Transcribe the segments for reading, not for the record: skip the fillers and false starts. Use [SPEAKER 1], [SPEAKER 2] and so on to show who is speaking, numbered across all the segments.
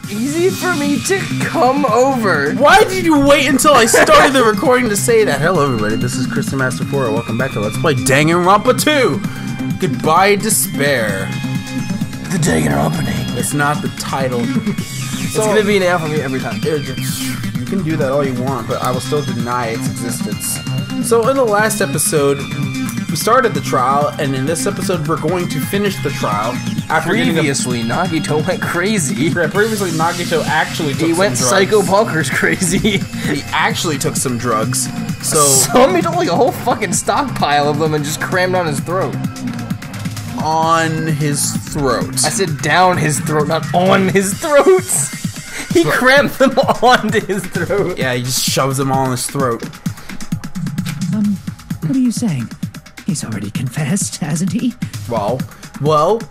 [SPEAKER 1] easy for me to come over.
[SPEAKER 2] Why did you wait until I started the recording to say that? Hello everybody, this is Christian Master 4. Welcome back to Let's Play DanganRonpa 2. Goodbye Despair.
[SPEAKER 1] The DanganRonpa name.
[SPEAKER 2] It's not the title.
[SPEAKER 1] It's gonna be an L for me every time.
[SPEAKER 2] You can do that all you want, but I will still deny its existence. So in the last episode, we started the trial, and in this episode we're going to finish the trial. After
[SPEAKER 1] Previously, Nagito went crazy.
[SPEAKER 2] Yeah, previously Nagito actually took some drugs.
[SPEAKER 1] He went psycho bonkers crazy.
[SPEAKER 2] He actually took some drugs.
[SPEAKER 1] So he took like a whole fucking stockpile of them and just crammed on his throat.
[SPEAKER 2] On his throat.
[SPEAKER 1] I said down his throat, not on his throat. He crammed them onto his throat.
[SPEAKER 2] Yeah, he just shoves them all in his throat.
[SPEAKER 3] What are you saying? He's already confessed, hasn't he?
[SPEAKER 2] Well,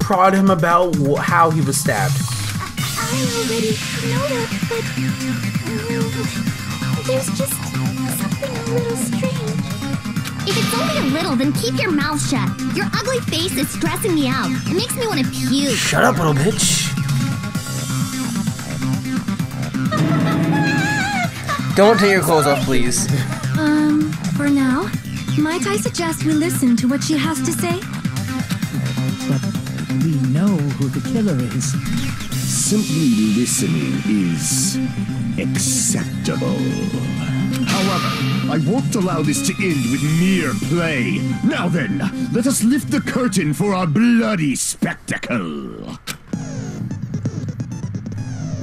[SPEAKER 2] prod him about how he was stabbed.
[SPEAKER 4] I already know that, but there's just something a little strange. If it's only a little, then keep your mouth shut. Your ugly face is stressing me out. It makes me want to puke.
[SPEAKER 1] Shut up, little bitch. Don't take your clothes off, please.
[SPEAKER 4] For now, might I suggest we listen to what she has to say?
[SPEAKER 3] But we know who the killer is.
[SPEAKER 5] Simply listening is acceptable. However, I won't allow this to end with mere play. Now then, let us lift the curtain for our bloody spectacle.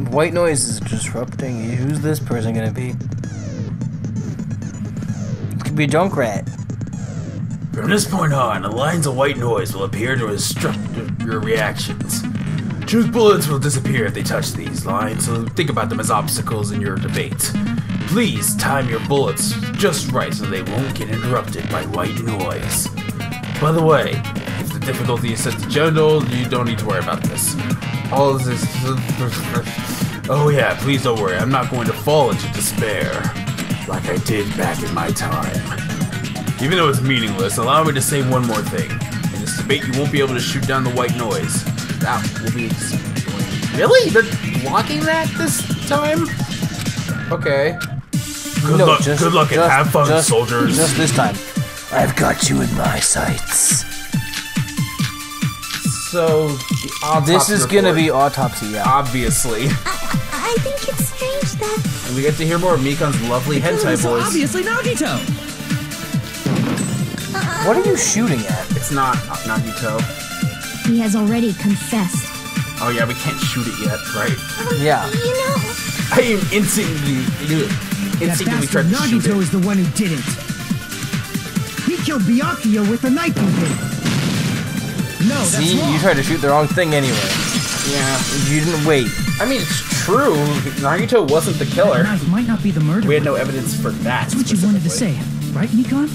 [SPEAKER 1] White noise is disrupting you. Who's this person gonna be? It could be a Junkrat.
[SPEAKER 2] From this point on, the lines of white noise will appear to obstruct your reactions. Truth bullets will disappear if they touch these lines, so think about them as obstacles in your debate. Please time your bullets just right so they won't get interrupted by white noise. By the way, if the difficulty is set to gentle, you don't need to worry about this. All of this... Oh yeah, please don't worry, I'm not going to fall into despair, like I did back in my time. Even though it's meaningless, allow me to say one more thing. In this debate, you won't be able to shoot down the white noise. That will be... Really? They're blocking that this time? Okay. Good luck and have fun, soldiers.
[SPEAKER 1] Just this time. I've got you in my sights.
[SPEAKER 2] So,
[SPEAKER 1] this is gonna be autopsy, yeah.
[SPEAKER 2] Obviously.
[SPEAKER 4] I think it's strange that...
[SPEAKER 2] And we get to hear more of Mikan's lovely hentai voice.
[SPEAKER 3] Obviously Nagito!
[SPEAKER 1] What are you shooting at?
[SPEAKER 2] It's not Nagito.
[SPEAKER 4] He has already confessed.
[SPEAKER 2] Oh yeah, we can't shoot it yet, right?
[SPEAKER 1] Yeah.
[SPEAKER 4] You know...
[SPEAKER 2] I am instinctively tried to shoot
[SPEAKER 3] Nagito
[SPEAKER 2] it.
[SPEAKER 3] is the one who did it. He killed Byakuya with the knife he did. No, that's
[SPEAKER 1] See,
[SPEAKER 3] wrong.
[SPEAKER 1] you tried to shoot the wrong thing anyway.
[SPEAKER 2] Yeah.
[SPEAKER 1] You didn't wait.
[SPEAKER 2] I mean, it's true. Nagito wasn't the killer.
[SPEAKER 3] The knife might not be the murderer.
[SPEAKER 2] We had no evidence for that.
[SPEAKER 3] That's what you wanted to say, right, Mikon?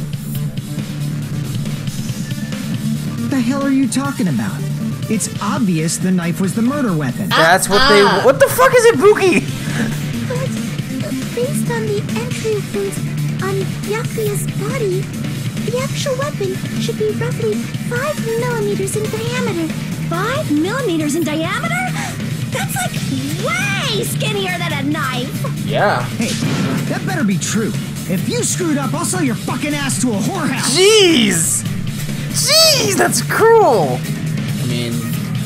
[SPEAKER 3] What the hell are you talking about? It's obvious the knife was the murder weapon.
[SPEAKER 1] That's what they... What the fuck is it, Buki?
[SPEAKER 4] But based on the entry wounds on Byakuya's body, the actual weapon should be roughly 5 millimeters in diameter. 5 millimeters in diameter? That's like way skinnier than a knife.
[SPEAKER 2] Yeah.
[SPEAKER 3] Hey, that better be true. If you screwed up, I'll sell your fucking ass to a whorehouse.
[SPEAKER 1] Jeez! Jeez, that's cruel!
[SPEAKER 2] I mean...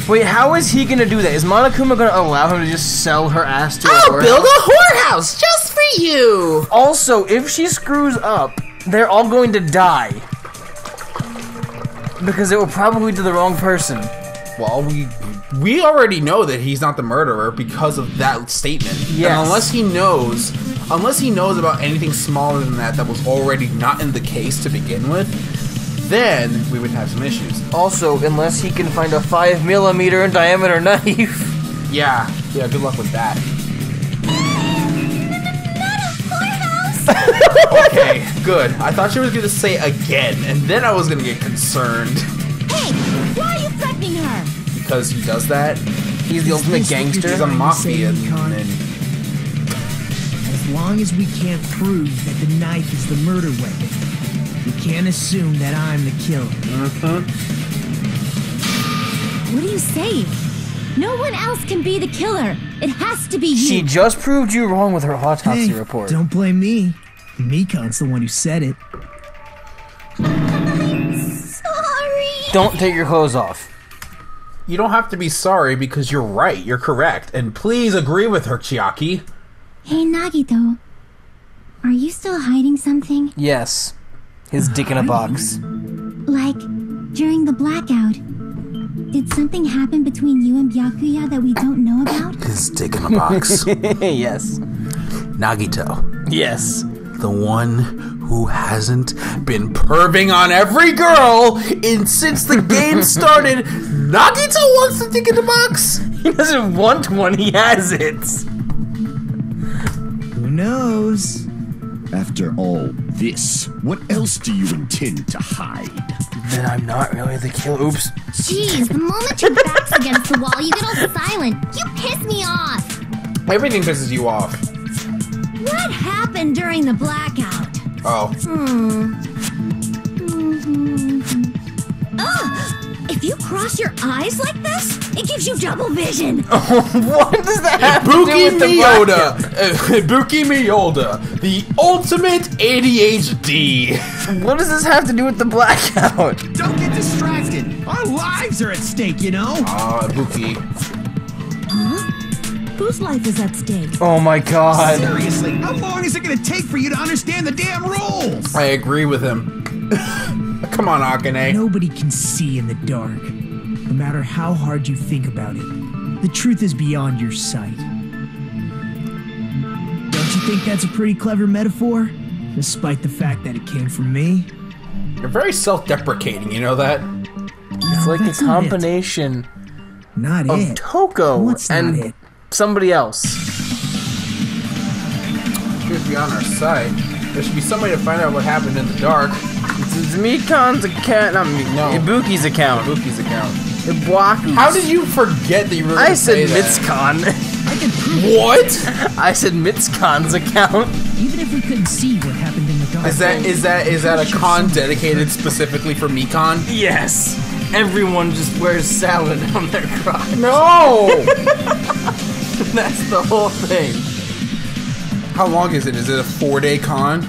[SPEAKER 1] Wait, how is he gonna do that? Is Monokuma gonna allow him to just sell her ass to a
[SPEAKER 2] I'll
[SPEAKER 1] whorehouse?
[SPEAKER 2] build a whorehouse just for you!
[SPEAKER 1] Also, if she screws up, they're all going to die. Because it will probably to the wrong person.
[SPEAKER 2] Well, we already know that he's not the murderer because of that statement.
[SPEAKER 1] Yes.
[SPEAKER 2] And unless he knows about anything smaller than that was already not in the case to begin with, then we would have some issues.
[SPEAKER 1] Also, unless he can find a 5 millimeter in diameter knife.
[SPEAKER 2] Yeah, good luck with that. Okay, good. I thought she was gonna say again, and then I was gonna get concerned.
[SPEAKER 4] Hey, why are you threatening her?
[SPEAKER 2] Because he does that.
[SPEAKER 1] He's the ultimate gangster.
[SPEAKER 2] He's a mafia, and
[SPEAKER 3] As long as we can't prove that the knife is the murder weapon, we can't assume that I'm the killer.
[SPEAKER 4] What are you saying? No one else can be the killer. It has has to be you.
[SPEAKER 1] She just proved you wrong with her autopsy
[SPEAKER 3] Hey,
[SPEAKER 1] report.
[SPEAKER 3] don't blame me. Mikon's the one who said it.
[SPEAKER 4] Sorry.
[SPEAKER 1] Don't take your clothes off.
[SPEAKER 2] You don't have to be sorry because you're right. You're correct. And please agree with her, Chiaki.
[SPEAKER 4] Hey, Nagito. Are you still hiding something?
[SPEAKER 1] Yes. His dick in a box.
[SPEAKER 4] Like, during the blackout, did something happen between you and Byakuya that we don't know about?
[SPEAKER 2] His dick in a box.
[SPEAKER 1] Yes.
[SPEAKER 2] Nagito.
[SPEAKER 1] Yes.
[SPEAKER 2] The one who hasn't been perving on every girl since the game started. Nagito wants the dick in the box.
[SPEAKER 1] He doesn't want one, he has it.
[SPEAKER 3] Who knows?
[SPEAKER 5] After all this, what else do you intend to hide?
[SPEAKER 1] Then I'm not really the killer. Oops.
[SPEAKER 4] Jeez, the moment your back's against the wall, you get all silent. You piss me off.
[SPEAKER 2] Everything pisses you off.
[SPEAKER 4] What happened during the blackout?
[SPEAKER 2] Oh.
[SPEAKER 4] If you cross your eyes like this, it gives you double vision.
[SPEAKER 1] What does that have to do
[SPEAKER 2] Buki
[SPEAKER 1] with the
[SPEAKER 2] Miyoda.
[SPEAKER 1] blackout?
[SPEAKER 2] Buki Miyoda. The ultimate ADHD.
[SPEAKER 1] What does this have to do with the blackout?
[SPEAKER 3] Don't get distracted. Our lives are at stake, you know?
[SPEAKER 2] Buki.
[SPEAKER 4] Whose life is at stake?
[SPEAKER 1] Oh my god.
[SPEAKER 3] Seriously, how long is it gonna take for you to understand the damn rules?
[SPEAKER 2] I agree with him. Come on, Akane.
[SPEAKER 3] Nobody can see in the dark, no matter how hard you think about it. The truth is beyond your sight. Don't you think that's a pretty clever metaphor? Despite the fact that it came from me?
[SPEAKER 2] You're very self-deprecating, you know that?
[SPEAKER 1] It's like a
[SPEAKER 3] that's not it.
[SPEAKER 1] combination
[SPEAKER 3] Not
[SPEAKER 1] of
[SPEAKER 3] it.
[SPEAKER 1] Toko
[SPEAKER 3] What's not
[SPEAKER 1] and
[SPEAKER 3] it?
[SPEAKER 1] somebody else.
[SPEAKER 2] Should be on our side. There should be some way to find out what happened in the dark.
[SPEAKER 1] It's Mikon's account, not me.
[SPEAKER 2] No.
[SPEAKER 1] Ibuki's account.
[SPEAKER 2] Buki's account.
[SPEAKER 1] Ibuaku's.
[SPEAKER 2] How did you forget that you were
[SPEAKER 1] I
[SPEAKER 2] gonna
[SPEAKER 1] said
[SPEAKER 2] say that?
[SPEAKER 1] Mitsukan.
[SPEAKER 3] I can prove
[SPEAKER 2] What?
[SPEAKER 1] I said Mitsukan's account.
[SPEAKER 3] even if we couldn't see what happened in the dark.
[SPEAKER 2] Is that a con dedicated specifically for Mikon?
[SPEAKER 1] Yes. Everyone just wears salad on their crotch.
[SPEAKER 2] No!
[SPEAKER 1] That's the whole thing.
[SPEAKER 2] How long is it? Is it a 4-day con?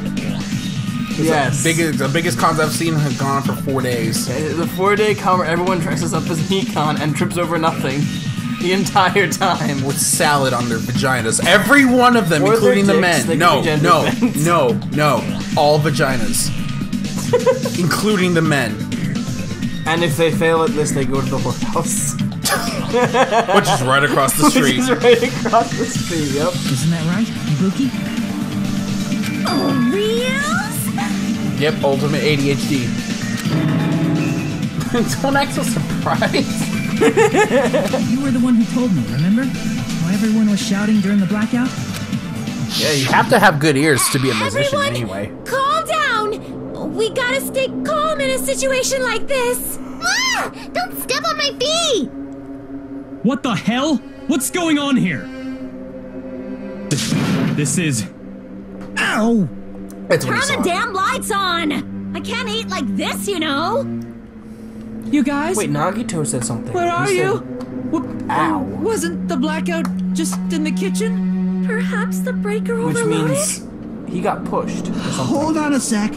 [SPEAKER 1] Yes.
[SPEAKER 2] The biggest cons I've seen have gone on for 4 days.
[SPEAKER 1] The 4-day con where everyone dresses up as Mikon and trips over nothing the entire time.
[SPEAKER 2] With salad on their vaginas. Every one of them,
[SPEAKER 1] Or
[SPEAKER 2] including the
[SPEAKER 1] their dicks, they
[SPEAKER 2] men.
[SPEAKER 1] could be gender bends.
[SPEAKER 2] No. All vaginas. Including the men.
[SPEAKER 1] And if they fail at this, they go to the whorehouse.
[SPEAKER 2] Which is right across the
[SPEAKER 1] Which
[SPEAKER 2] street.
[SPEAKER 1] is right across the street, yep.
[SPEAKER 3] Isn't that right, Ibuki?
[SPEAKER 4] Oh, reals?
[SPEAKER 2] Yep, ultimate ADHD. Don't act so surprised.
[SPEAKER 3] You were the one who told me, remember? Why everyone was shouting during the blackout?
[SPEAKER 2] Yeah, you have to have good ears to be a musician
[SPEAKER 4] Everyone,
[SPEAKER 2] anyway.
[SPEAKER 4] calm down. We gotta stay calm in a situation like this. Ah! Don't step on my feet.
[SPEAKER 6] What the hell? What's going on here? This is...
[SPEAKER 3] Ow!
[SPEAKER 2] That's what he
[SPEAKER 4] Turn
[SPEAKER 2] saw.
[SPEAKER 4] the damn lights on. I can't eat like this, you know.
[SPEAKER 6] You guys?
[SPEAKER 1] Wait, Nagito said something.
[SPEAKER 6] Where are
[SPEAKER 1] He
[SPEAKER 6] you?
[SPEAKER 1] said- Ow.
[SPEAKER 6] Wasn't the blackout just in the kitchen?
[SPEAKER 4] Perhaps the breaker
[SPEAKER 1] Which
[SPEAKER 4] overloaded?
[SPEAKER 1] means he got pushed or something.
[SPEAKER 7] Hold on a sec.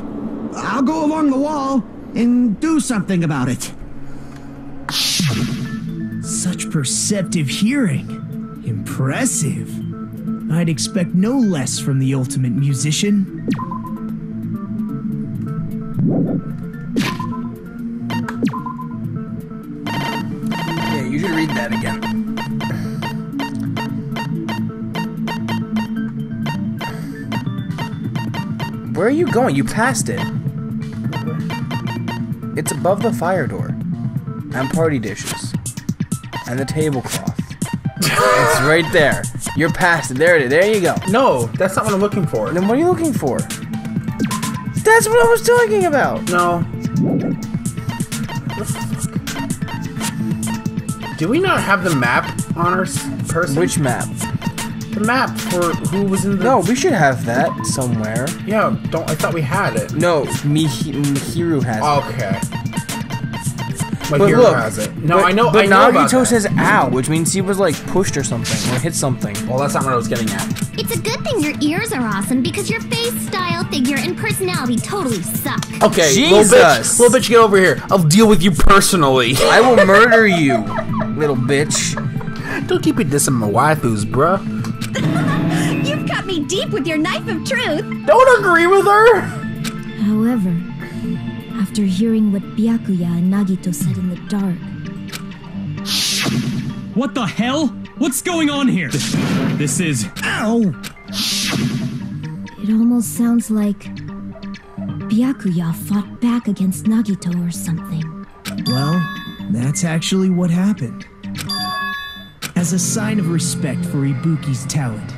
[SPEAKER 7] I'll go along the wall and do something about it.
[SPEAKER 3] Such perceptive hearing. Impressive. I'd expect no less from the ultimate musician.
[SPEAKER 1] Yeah, you should read that again. Where are you going? You passed it. It's above the fire door. And party dishes. And the tablecloth. It's right there. You're past it. There it is. There you go.
[SPEAKER 2] No, that's not what I'm looking for.
[SPEAKER 1] Then what are you looking for? That's what I was talking about.
[SPEAKER 2] No. Do we not have the map on our person?
[SPEAKER 1] Which map?
[SPEAKER 2] The map for who was in the...
[SPEAKER 1] No, we should have that somewhere.
[SPEAKER 2] Yeah, I thought we had it.
[SPEAKER 1] No, Mihiru has it.
[SPEAKER 2] Okay. My
[SPEAKER 1] But
[SPEAKER 2] hero
[SPEAKER 1] look,
[SPEAKER 2] has it. No,
[SPEAKER 1] but,
[SPEAKER 2] I know.
[SPEAKER 1] But
[SPEAKER 2] I know about
[SPEAKER 1] Nagito
[SPEAKER 2] that.
[SPEAKER 1] says "ow," which means he was like pushed or something or hit something.
[SPEAKER 2] Well, that's not what I was getting at.
[SPEAKER 4] It's a good thing your ears are awesome because your face, style, figure, and personality totally suck.
[SPEAKER 2] Okay,
[SPEAKER 1] Jesus.
[SPEAKER 2] little bitch, get over here. I'll deal with you personally.
[SPEAKER 1] I will murder you, little bitch.
[SPEAKER 2] Don't keep it dissing my waifus, bruh.
[SPEAKER 4] You've cut me deep with your knife of truth.
[SPEAKER 2] Don't agree with her.
[SPEAKER 4] However, after hearing what Byakuya and Nagito said in the dark,
[SPEAKER 6] What the hell? What's going on here? This is...
[SPEAKER 3] Ow!
[SPEAKER 4] it almost sounds like Byakuya fought back against Nagito or something.
[SPEAKER 3] Well, that's actually what happened. As a sign of respect for Ibuki's talent,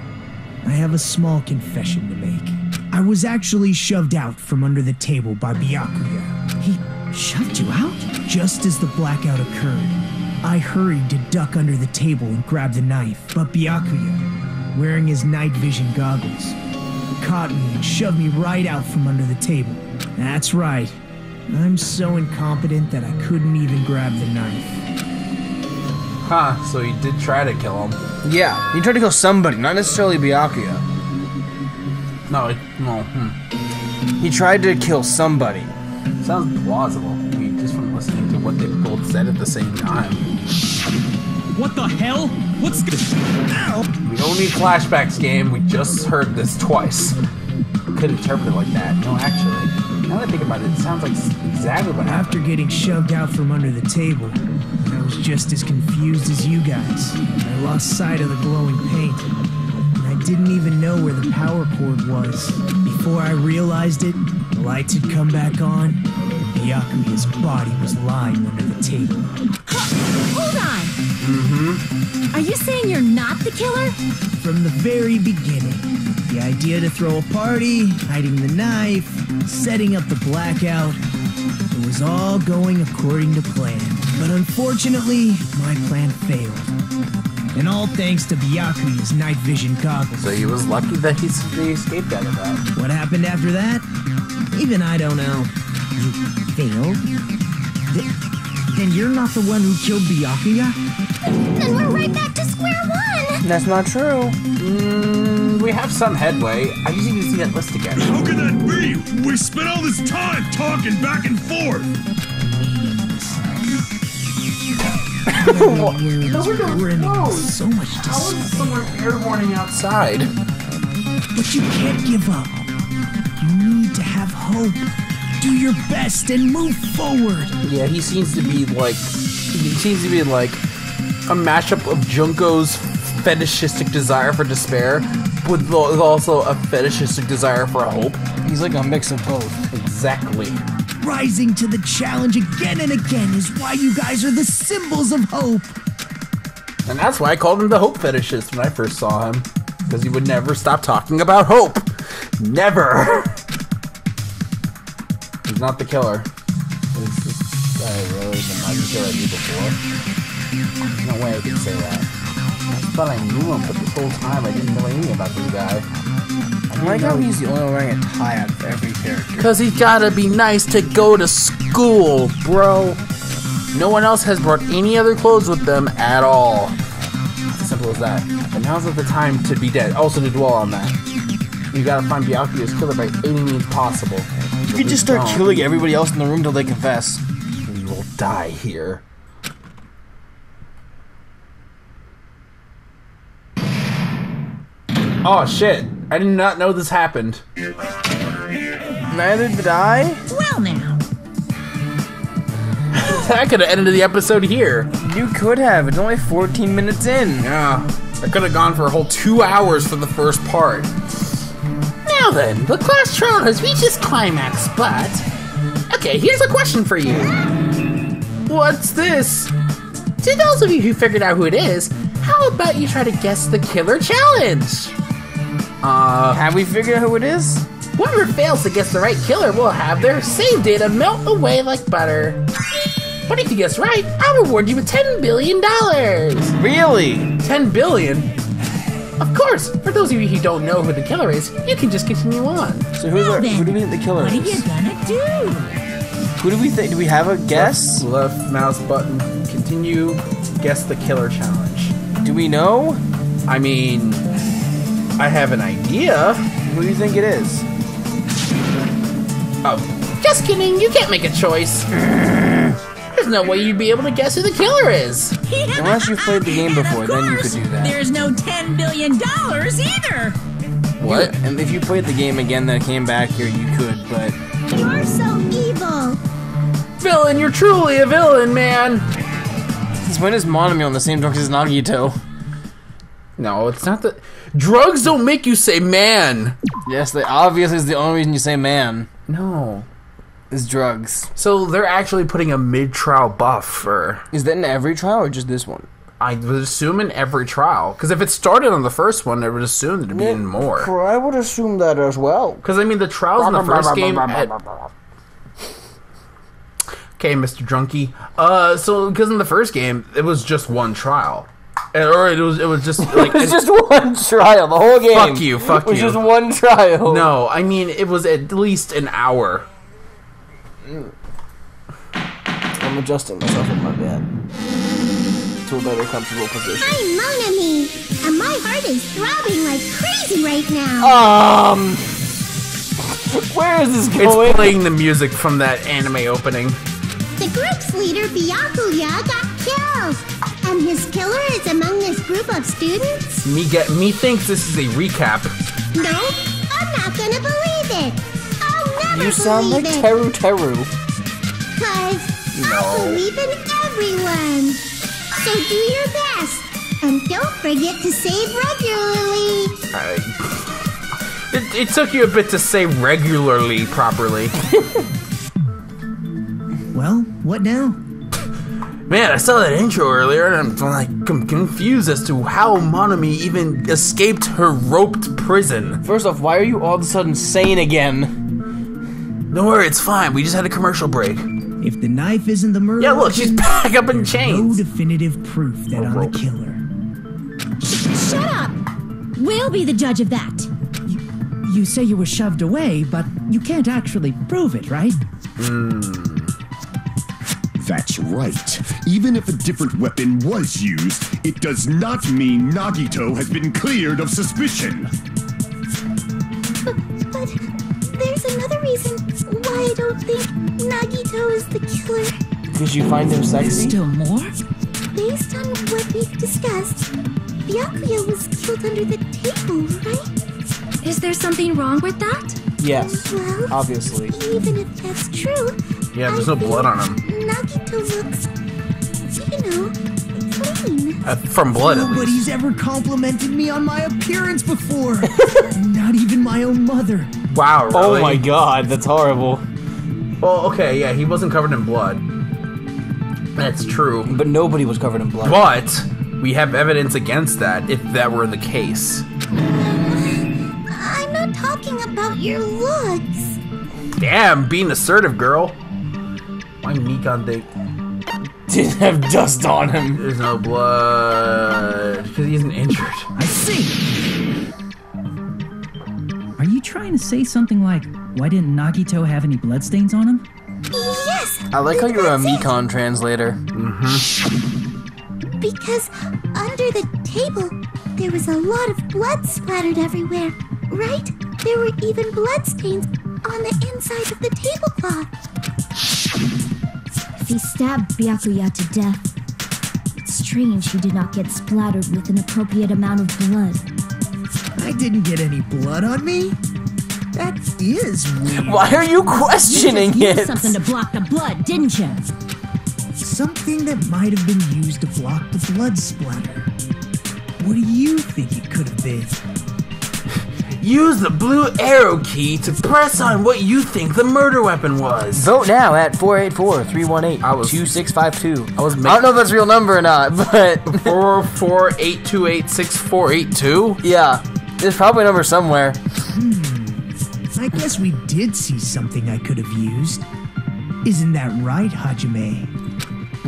[SPEAKER 3] I have a small confession to make. I was actually shoved out from under the table by Byakuya.
[SPEAKER 7] He shoved you out?
[SPEAKER 3] Just as the blackout occurred, I hurried to duck under the table and grab the knife, but Byakuya, wearing his night vision goggles, caught me and shoved me right out from under the table. That's right. I'm so incompetent that I couldn't even grab the knife.
[SPEAKER 2] Huh, so you did try to kill him.
[SPEAKER 1] Yeah, he tried to kill somebody, not necessarily Byakuya.
[SPEAKER 2] No,
[SPEAKER 1] He tried to kill somebody.
[SPEAKER 2] Sounds plausible. I mean, just from listening to what they both said at the same time.
[SPEAKER 6] What the hell? What's... Ow!
[SPEAKER 2] We don't need flashbacks, game. We just heard this twice. Could interpret it like that. No, actually. Now that I think about it, it sounds like exactly what happened.
[SPEAKER 3] After getting shoved out from under the table, I was just as confused as you guys. I lost sight of the glowing paint, and I didn't even know where the power cord was. Before I realized it, the lights had come back on, and Byakuya's body was lying under the table.
[SPEAKER 4] Hold on! Are you saying you're not the killer?
[SPEAKER 3] From the very beginning, the idea to throw a party, hiding the knife, setting up the blackout, it was all going according to plan. But unfortunately, my plan failed. And all thanks to Byakuya's night vision goggles.
[SPEAKER 2] So he was lucky that he escaped out of that.
[SPEAKER 3] What happened after that? Even I don't know.
[SPEAKER 7] You failed? Then you're not the one who killed Byakuya?
[SPEAKER 4] Then we're right back to square one!
[SPEAKER 1] That's not true.
[SPEAKER 2] We have some headway. I just need to see that list again.
[SPEAKER 5] How can that be? We spent all this time talking back and forth.
[SPEAKER 3] We're in so much
[SPEAKER 2] How is
[SPEAKER 3] despair.
[SPEAKER 2] someone airborning outside?
[SPEAKER 3] But you can't give up. You need to have hope. Do your best and move forward.
[SPEAKER 2] Yeah, he seems to be like a mashup of Junko's fetishistic desire for despair with also a fetishistic desire for hope.
[SPEAKER 1] He's like a mix of both.
[SPEAKER 2] Exactly.
[SPEAKER 3] Rising to the challenge again and again is why you guys are the symbols of hope.
[SPEAKER 2] And that's why I called him the hope fetishist when I first saw him. Because he would never stop talking about hope. Never. He's not the killer. He's just I really did not kill you before. There's no way I can say that. I thought I knew him, but this whole time I didn't know anything about this guy.
[SPEAKER 1] I like how he's the only one wearing a tie out of every character.
[SPEAKER 2] Cause he's gotta be nice to go to school, bro. No one else has brought any other clothes with them at all. It's as simple as that. And now's not the time to be dead. Also to dwell on that. You gotta find Byakuya's killer by any means possible.
[SPEAKER 1] You could just start killing everybody else in the room till they confess.
[SPEAKER 2] We will die here. Oh shit! I did not know this happened.
[SPEAKER 1] Neither did I.
[SPEAKER 7] Well now.
[SPEAKER 2] I could have ended the episode here.
[SPEAKER 1] You could have. It's only 14 minutes in.
[SPEAKER 2] Yeah, I could have gone for a whole 2 hours for the first part. Now then, the class trial has reached its climax, but... Okay, here's a question for you. What's this? To those of you who figured out who it is, how about you try to guess the killer challenge?
[SPEAKER 1] Have we figured out who it is?
[SPEAKER 2] Whoever fails to guess the right killer will have their save data melt away like butter. But if you guess right, I'll reward you with $10 billion.
[SPEAKER 1] Really?
[SPEAKER 2] 10 billion? Of course, for those of you who don't know who the killer is, you can just continue on.
[SPEAKER 1] So who do we think the killer
[SPEAKER 7] What are
[SPEAKER 1] is?
[SPEAKER 7] you gonna do?
[SPEAKER 1] Who do we think? Do we have a guess?
[SPEAKER 2] Left mouse button. Continue. Guess the killer challenge.
[SPEAKER 1] Do we know?
[SPEAKER 2] I mean, I have an idea.
[SPEAKER 1] Who do you think it is?
[SPEAKER 2] Oh, just kidding. You can't make a choice. There's no way you'd be able to guess who the killer is.
[SPEAKER 1] Unless you've played the game before, then you could do that.
[SPEAKER 8] There's no $10 billion either.
[SPEAKER 2] What?
[SPEAKER 1] And if you played the game again, then came back here, you could, but...
[SPEAKER 4] You're so evil.
[SPEAKER 2] Villain, you're truly a villain, man.
[SPEAKER 1] Since when is Monami on the same drugs as Nagito?
[SPEAKER 2] No, it's not the... Drugs don't make you say man.
[SPEAKER 1] Yes, they obviously is the only reason you say man.
[SPEAKER 2] No.
[SPEAKER 1] Is drugs.
[SPEAKER 2] So they're actually putting a mid-trial buff for...
[SPEAKER 1] Is that in every trial or just this one?
[SPEAKER 2] I would assume in every trial. Because if it started on the first one, I would assume there'd be more.
[SPEAKER 1] I would assume that as well.
[SPEAKER 2] Because, I mean, the trials in the first game... Okay, Mr. Drunky. So, because in the first game, it was just one trial. Or it was just like...
[SPEAKER 1] It was just one trial, the whole game.
[SPEAKER 2] Fuck you.
[SPEAKER 1] It was just one trial.
[SPEAKER 2] No, I mean, it was at least an hour.
[SPEAKER 1] I'm adjusting myself in my bed to a better comfortable position.
[SPEAKER 4] I'm Monami, and my heart is throbbing like crazy right now.
[SPEAKER 1] Where is this going?
[SPEAKER 2] It's playing the music from that anime opening.
[SPEAKER 4] The group's leader, Byakuya, got killed, and his killer is among this group of students?
[SPEAKER 2] Methinks this is a recap.
[SPEAKER 4] No, I'm not gonna believe it. I'll never
[SPEAKER 1] You sound like
[SPEAKER 4] believe it.
[SPEAKER 1] Teru.
[SPEAKER 4] Cause I believe in everyone. So do your best, and don't forget to save regularly.
[SPEAKER 2] It took you a bit to say regularly properly.
[SPEAKER 3] Well, what now?
[SPEAKER 2] Man, I saw that intro earlier, and I'm confused as to how Monami even escaped her roped prison.
[SPEAKER 1] First off, why are you all of a sudden sane again?
[SPEAKER 2] Don't worry, it's fine. We just had a commercial break.
[SPEAKER 3] If the knife isn't the murder,
[SPEAKER 2] Yeah, look, she's back up in
[SPEAKER 3] no
[SPEAKER 2] chains.
[SPEAKER 3] definitive proof that I'm the killer.
[SPEAKER 8] Shut up! We'll be the judge of that.
[SPEAKER 7] You say you were shoved away, but you can't actually prove it, right?
[SPEAKER 5] That's right. Even if a different weapon was used, it does not mean Nagito has been cleared of suspicion.
[SPEAKER 4] But there's another reason why I don't think Nagito is the killer.
[SPEAKER 1] Did you find him sexy?
[SPEAKER 7] Still more?
[SPEAKER 4] Based on what we've discussed, Byakuya was killed under the table, right?
[SPEAKER 8] Is there something wrong with that?
[SPEAKER 1] Yes,
[SPEAKER 4] Well,
[SPEAKER 1] obviously.
[SPEAKER 4] even if that's true,
[SPEAKER 2] Yeah, there's no blood on him.
[SPEAKER 4] Nagito looks, clean.
[SPEAKER 2] From blood, at least.
[SPEAKER 3] Nobody's ever complimented me on my appearance before. Not even my own mother.
[SPEAKER 2] Wow, really?
[SPEAKER 1] Oh my god, that's horrible.
[SPEAKER 2] Well, okay, yeah, he wasn't covered in blood. That's true.
[SPEAKER 1] But nobody was covered in blood.
[SPEAKER 2] But we have evidence against that, if that were the case.
[SPEAKER 4] I'm not talking about your looks.
[SPEAKER 2] Damn, being assertive, girl. Why Nikon they...
[SPEAKER 1] Didn't have dust on him.
[SPEAKER 2] There's no blood. Because he isn't injured.
[SPEAKER 7] I see. Are you trying to say something like, why didn't Nagito have any bloodstains on him?
[SPEAKER 4] Yes.
[SPEAKER 1] I like how you're a
[SPEAKER 4] that's it.
[SPEAKER 1] Mekon translator.
[SPEAKER 4] Because under the table, there was a lot of blood splattered everywhere, right? There were even bloodstains on the inside of the tablecloth.
[SPEAKER 8] If he stabbed Byakuya to death, it's strange he did not get splattered with an appropriate amount of blood.
[SPEAKER 3] I didn't get any blood on me. That is weird.
[SPEAKER 1] Why are you questioning
[SPEAKER 8] You just used
[SPEAKER 1] it?
[SPEAKER 8] something to block the blood, didn't you?
[SPEAKER 3] Something that might have been used to block the blood splatter. What do you think it could have been?
[SPEAKER 2] Use the blue arrow key to press on what you think the murder weapon was.
[SPEAKER 1] Vote now at 484-318-2652. I don't know if that's a real number or not, but
[SPEAKER 2] 448286482.
[SPEAKER 1] yeah, there's probably a number somewhere.
[SPEAKER 3] I guess we did see something I could have used. Isn't that right, Hajime?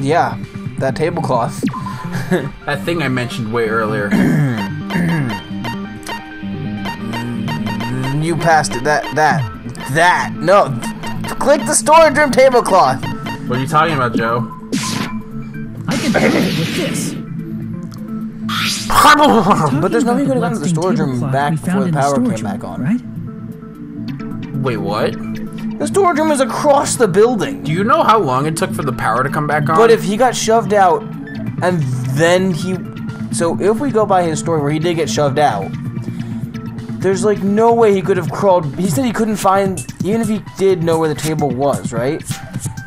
[SPEAKER 1] Yeah, that tablecloth.
[SPEAKER 2] That thing I mentioned way earlier.
[SPEAKER 1] You passed it. That. No. Click the storage room tablecloth.
[SPEAKER 2] What are you talking about, Joe?
[SPEAKER 3] I can do it with this.
[SPEAKER 1] But there's no way you could have gone to the storage room back before the power came back on.
[SPEAKER 3] Right?
[SPEAKER 2] Wait, what?
[SPEAKER 1] The storage room is across the building.
[SPEAKER 2] Do you know how long it took for the power to come back on?
[SPEAKER 1] But if he got shoved out, and then he... So if we go by his story where he did get shoved out, there's like no way he could have crawled... He said he couldn't find... Even if he did know where the table was, right?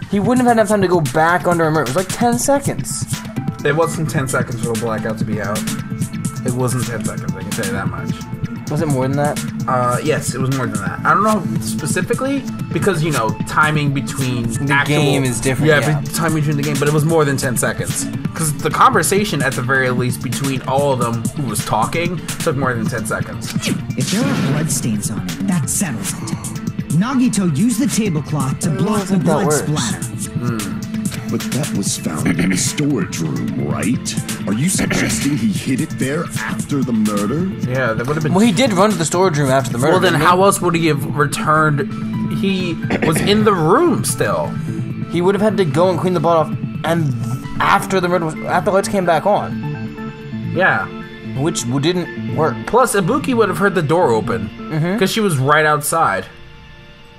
[SPEAKER 1] He wouldn't have had enough time to go back under a mirror. It was like 10 seconds.
[SPEAKER 2] It wasn't 10 seconds for the blackout to be out. It wasn't 10 seconds, I can tell you that much.
[SPEAKER 1] Was it more than that?
[SPEAKER 2] Yes, it was more than that. I don't know specifically, because, you know, timing between
[SPEAKER 1] the game is different.
[SPEAKER 2] Yeah, timing between the game, but it was more than 10 seconds. Because the conversation, at the very least, between all of them who was talking, took more than 10 seconds.
[SPEAKER 7] If there are bloodstains on it, that settles it. Nagito used the tablecloth to block the blood splatter.
[SPEAKER 5] But that was found in the storage room, right? Are you suggesting he hid it there after the murder?
[SPEAKER 2] Yeah, that would have been...
[SPEAKER 1] Well, he did run to the storage room after the murder.
[SPEAKER 2] Well, then how else would he have returned? He was in the room still.
[SPEAKER 1] He would have had to go and clean the blood off, and after the murder was... After the lights came back on.
[SPEAKER 2] Yeah.
[SPEAKER 1] Which didn't work.
[SPEAKER 2] Plus, Ibuki would have heard the door open. Because she was right outside.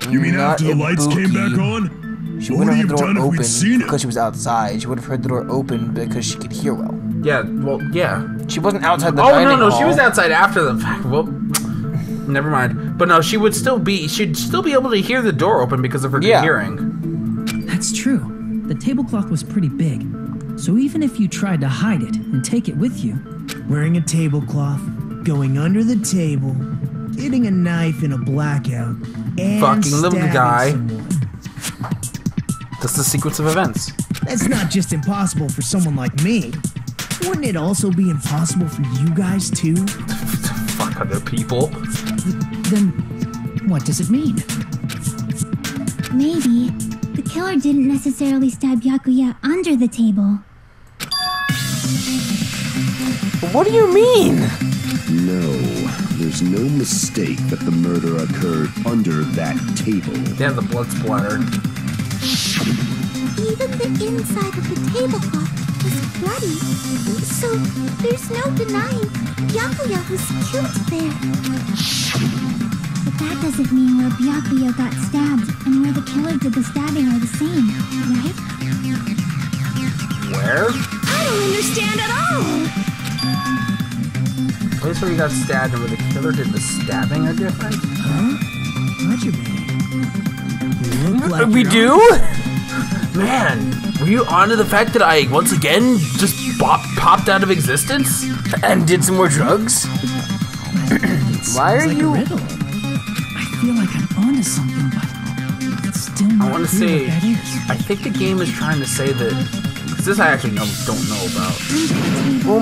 [SPEAKER 5] You mean after the lights came back on?
[SPEAKER 1] She wouldn't have had the door open because she was outside. She would have heard the door open because she could hear well.
[SPEAKER 2] Yeah, well, yeah.
[SPEAKER 1] She wasn't outside the dining hall.
[SPEAKER 2] Oh, no, she was outside after the fact. Well, never mind. But no, she'd still be able to hear the door open because of her good hearing.
[SPEAKER 3] That's true. The tablecloth was pretty big. So even if you tried to hide it and take it with you,
[SPEAKER 9] wearing a tablecloth, going under the table, getting a knife in a blackout, and
[SPEAKER 2] fucking little guy.
[SPEAKER 9] Someone.
[SPEAKER 2] That's the sequence of events.
[SPEAKER 9] That's not just impossible for someone like me. Wouldn't it also be impossible for you guys too?
[SPEAKER 2] Fuck other people.
[SPEAKER 3] Then what does it mean?
[SPEAKER 8] Maybe the killer didn't necessarily stab Byakuya under the table.
[SPEAKER 1] What do you mean?
[SPEAKER 5] No, there's no mistake that the murder occurred under that table.
[SPEAKER 2] Yeah, the blood splatter.
[SPEAKER 4] Even the inside of the tablecloth was bloody, so there's no denying Byakuya was killed there.
[SPEAKER 8] But that doesn't mean where Byakuya got stabbed and where the killer did the stabbing are the same, right?
[SPEAKER 2] Where?
[SPEAKER 4] I don't understand at all!
[SPEAKER 2] The place where he got stabbed and where the killer did the stabbing are different?
[SPEAKER 3] Huh? What you mean? You look like
[SPEAKER 1] we do?
[SPEAKER 2] Man, were you onto the fact that I, once again, just popped out of existence?
[SPEAKER 1] And did some more drugs? Why are
[SPEAKER 3] like
[SPEAKER 1] you...
[SPEAKER 3] a riddle. I feel like I'm onto something, but it's still not
[SPEAKER 2] I want to
[SPEAKER 3] clear
[SPEAKER 2] say,
[SPEAKER 3] what that is.
[SPEAKER 2] I think the game is trying to say that, because this I actually don't know about.
[SPEAKER 1] Well,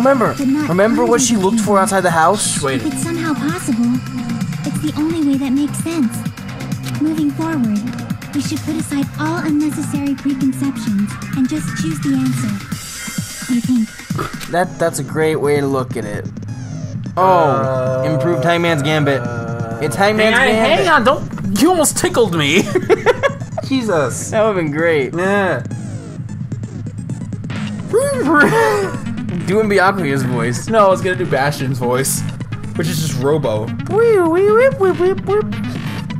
[SPEAKER 1] remember what she looked for outside the house?
[SPEAKER 2] Wait.
[SPEAKER 8] If it's somehow possible, it's the only way that makes sense. Moving forward, we should put aside all unnecessary preconceptions and just choose the answer. I think.
[SPEAKER 1] That's a great way to look at it. Oh, improved Hangman's Gambit. It's Hangman's Gambit.
[SPEAKER 2] Hang on, you almost tickled me. Jesus.
[SPEAKER 1] That would have been great.
[SPEAKER 2] Yeah.
[SPEAKER 1] Doing Byakuya's voice.
[SPEAKER 2] No, I was gonna do Bastion's voice, which is just Robo.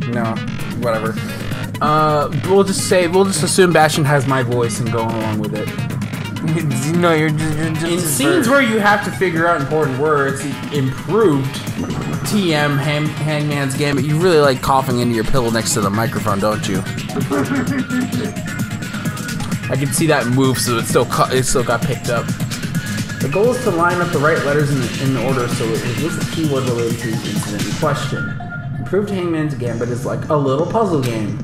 [SPEAKER 2] No, whatever. We'll just assume Bastion has my voice and go along with it.
[SPEAKER 1] No, you're just
[SPEAKER 2] in scenes where you have to figure out important words, improved TM Hangman's Gambit. You really like coughing into your pillow next to the microphone, don't you? I can see that move, so it still got picked up. The goal is to line up the right letters in the order so it lists a keyword related to the incident in question. Improved Hangman's Gambit is like a little puzzle game.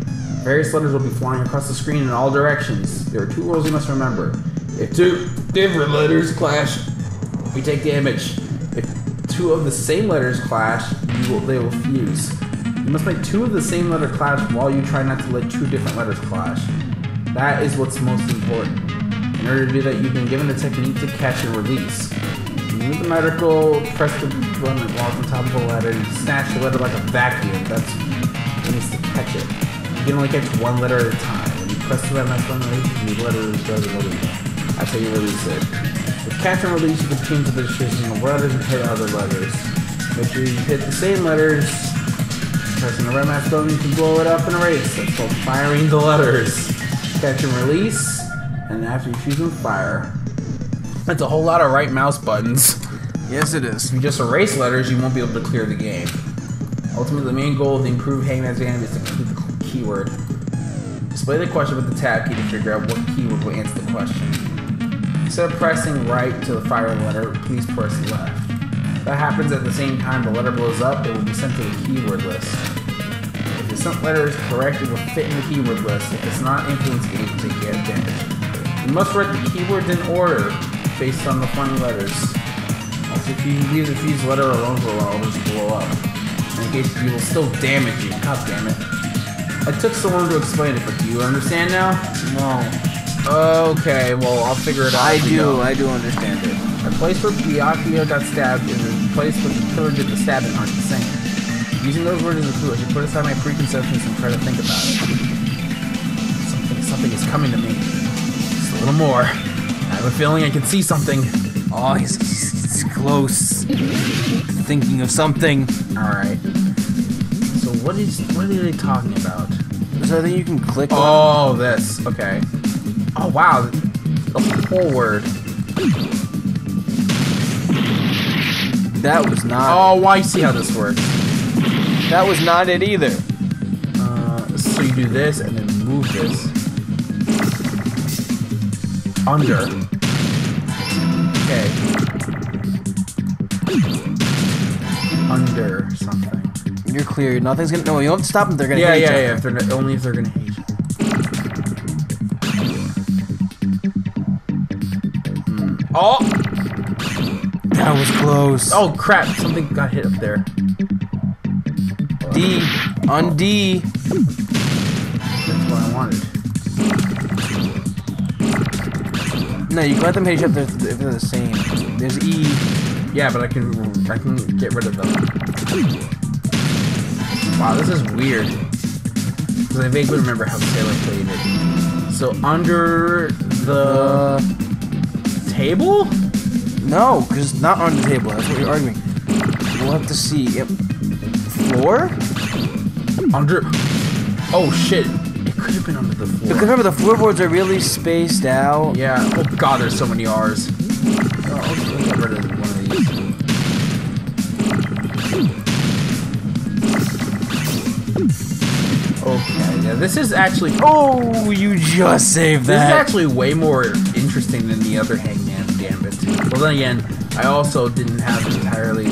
[SPEAKER 2] Various letters will be flying across the screen in all directions. There are 2 rules you must remember. If 2 different letters clash, you take damage. If 2 of the same letters clash, they will fuse. You must make 2 of the same letter clash while you try not to let 2 different letters clash. That is what's most important. In order to do that, you've been given a technique to catch and release. You move the medical, press the button that walls on top of the letter, and snatch the letter like a vacuum. That's what needs to catch it. can only catch one letter at a time. When you press the red mouse button, the letter does another one. That's how you release it. With catch and release, you can change the registration of letters and hit other letters. Make sure you hit the same letters. Pressing the red mouse button, you can blow it up and erase. That's called firing the letters. Catch and release, and after you choose them, fire. That's a whole lot of right mouse buttons.
[SPEAKER 1] Yes, it is.
[SPEAKER 2] If you just erase letters, you won't be able to clear the game. Ultimately, the main goal of the improved Hangman's game is to complete the keyword. Display the question with the tab key to figure out what keyword will answer the question. Instead of pressing right to the fire letter, please press left. If that happens at the same time the letter blows up, it will be sent to the keyword list. If the sent letter is correct, it will fit in the keyword list. If it's not, influence game to take damage. You must write the keywords in order based on the funny letters. Also, if you leave the fuse letter alone for a while, it'll just blow up. In case you will still damage you. God damn it. I took so long to explain it, but do you understand now?
[SPEAKER 1] No.
[SPEAKER 2] Okay, well, I'll figure it out.
[SPEAKER 1] I do understand it.
[SPEAKER 2] The place where Byakuya got stabbed and the place where the killer did the stabbing aren't the same. Using those words as a clue, I should put aside my preconceptions and try to think about it. Something is coming to me. Just a little more. I have a feeling I can see something.
[SPEAKER 1] Oh, he's close. Thinking of something.
[SPEAKER 2] Alright. So what are they talking about?
[SPEAKER 1] Is there anything you can click on?
[SPEAKER 2] Oh, this. Okay. Oh, wow. The whole word.
[SPEAKER 1] That was not
[SPEAKER 2] Oh, well, I see how this works.
[SPEAKER 1] That was not it either.
[SPEAKER 2] So you do this and then move this. Under. Okay. Under something.
[SPEAKER 1] You're clear. Nothing's gonna. No, you don't have to stop them. They're gonna.
[SPEAKER 2] Yeah,
[SPEAKER 1] hate
[SPEAKER 2] yeah,
[SPEAKER 1] you.
[SPEAKER 2] yeah. If they're only if they're gonna hate you. Oh,
[SPEAKER 1] that was close.
[SPEAKER 2] Oh crap! Something got hit up there.
[SPEAKER 1] D on D.
[SPEAKER 2] That's what I wanted.
[SPEAKER 1] No, you can let them hit each other if they're the same. There's E.
[SPEAKER 2] Yeah, but I can get rid of them. Wow, this is weird. Because I vaguely remember how Sailor played it. So under the table?
[SPEAKER 1] No, because it's not on the table. That's what you're arguing. We'll have to see. Yep. Floor?
[SPEAKER 2] Under. Oh shit! It could have been under the floor.
[SPEAKER 1] Because remember, the floorboards are really spaced out.
[SPEAKER 2] Yeah. Oh god, there's so many R's. Oh, I'll get rid of one of these. Okay, yeah, this is actually.
[SPEAKER 1] Oh, you just saved that.
[SPEAKER 2] This is actually way more interesting than the other Hangman Gambit. Well, then again, I also didn't have entirely.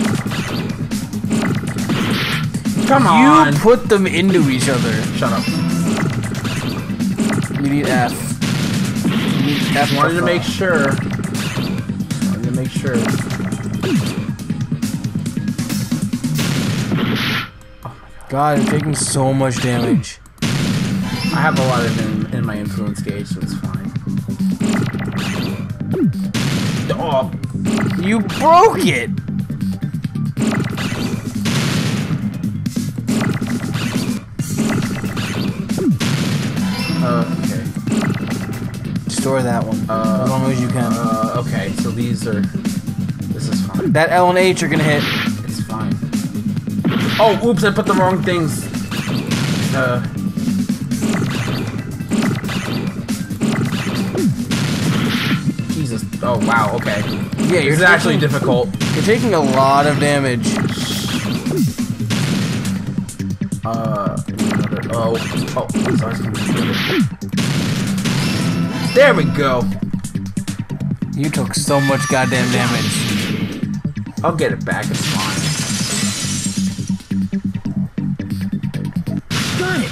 [SPEAKER 2] Come on!
[SPEAKER 1] You put them into each other.
[SPEAKER 2] Shut up.
[SPEAKER 1] You need F. You need F.
[SPEAKER 2] Wanted to make sure. Wanted to make sure.
[SPEAKER 1] God, I'm taking so much damage.
[SPEAKER 2] I have a lot of them in my influence gauge, so it's fine. Oh,
[SPEAKER 1] you broke it!
[SPEAKER 2] okay.
[SPEAKER 1] Store that one. As long as you can.
[SPEAKER 2] Okay, so these are... This is fine.
[SPEAKER 1] That L and H are gonna hit.
[SPEAKER 2] It's fine. Oh, oops, I put the wrong things. Jesus. Oh, wow, okay.
[SPEAKER 1] Yeah,
[SPEAKER 2] it's actually difficult.
[SPEAKER 1] You're taking a lot of damage.
[SPEAKER 2] Sorry. There we go.
[SPEAKER 1] You took so much goddamn damage.
[SPEAKER 2] I'll get it back, it's fine.
[SPEAKER 3] Got it!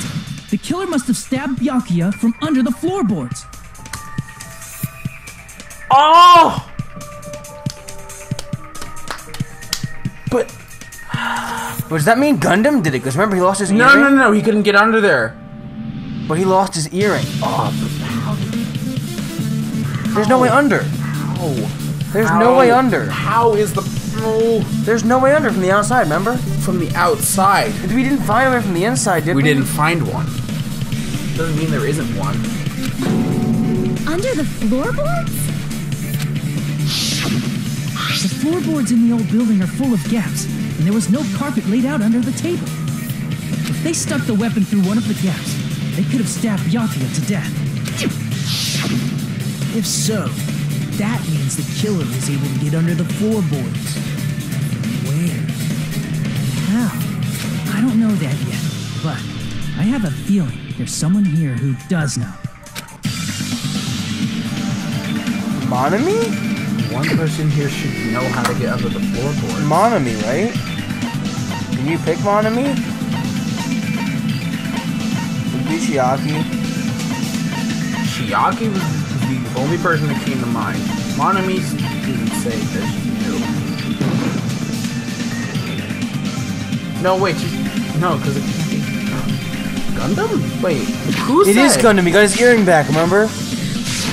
[SPEAKER 3] The killer must have stabbed Byakuya from under the floorboards.
[SPEAKER 2] Oh! But
[SPEAKER 1] does that mean Gundam did it? Because remember, he lost his earring?
[SPEAKER 2] No, he couldn't get under there.
[SPEAKER 1] But he lost his earring.
[SPEAKER 2] Oh,
[SPEAKER 1] there's no way under.
[SPEAKER 2] How?
[SPEAKER 1] There's no way under.
[SPEAKER 2] How is the... Oh.
[SPEAKER 1] There's no way under from the outside, remember?
[SPEAKER 2] From the outside?
[SPEAKER 1] We didn't find a way from the inside, did we?
[SPEAKER 2] We didn't find one. Doesn't mean there isn't one.
[SPEAKER 4] Under the floorboards?
[SPEAKER 3] The floorboards in the old building are full of gaps, and there was no carpet laid out under the table. If they stuck the weapon through one of the gaps, they could have stabbed Yatia to death.
[SPEAKER 9] If so, that means the killer was able to get under the floorboards. Where?
[SPEAKER 3] How? I don't know that yet, but I have a feeling there's someone here who does know.
[SPEAKER 1] Monami?
[SPEAKER 2] One person here should know how to get under the floorboard.
[SPEAKER 1] Monami, right? Can you pick Monami? Would be Chiaki.
[SPEAKER 2] Chiaki was the only person that came to mind. Monami didn't say that she knew. No, wait. No, because Gundam? Wait, who
[SPEAKER 1] It is Gundam. He got his earring back, remember?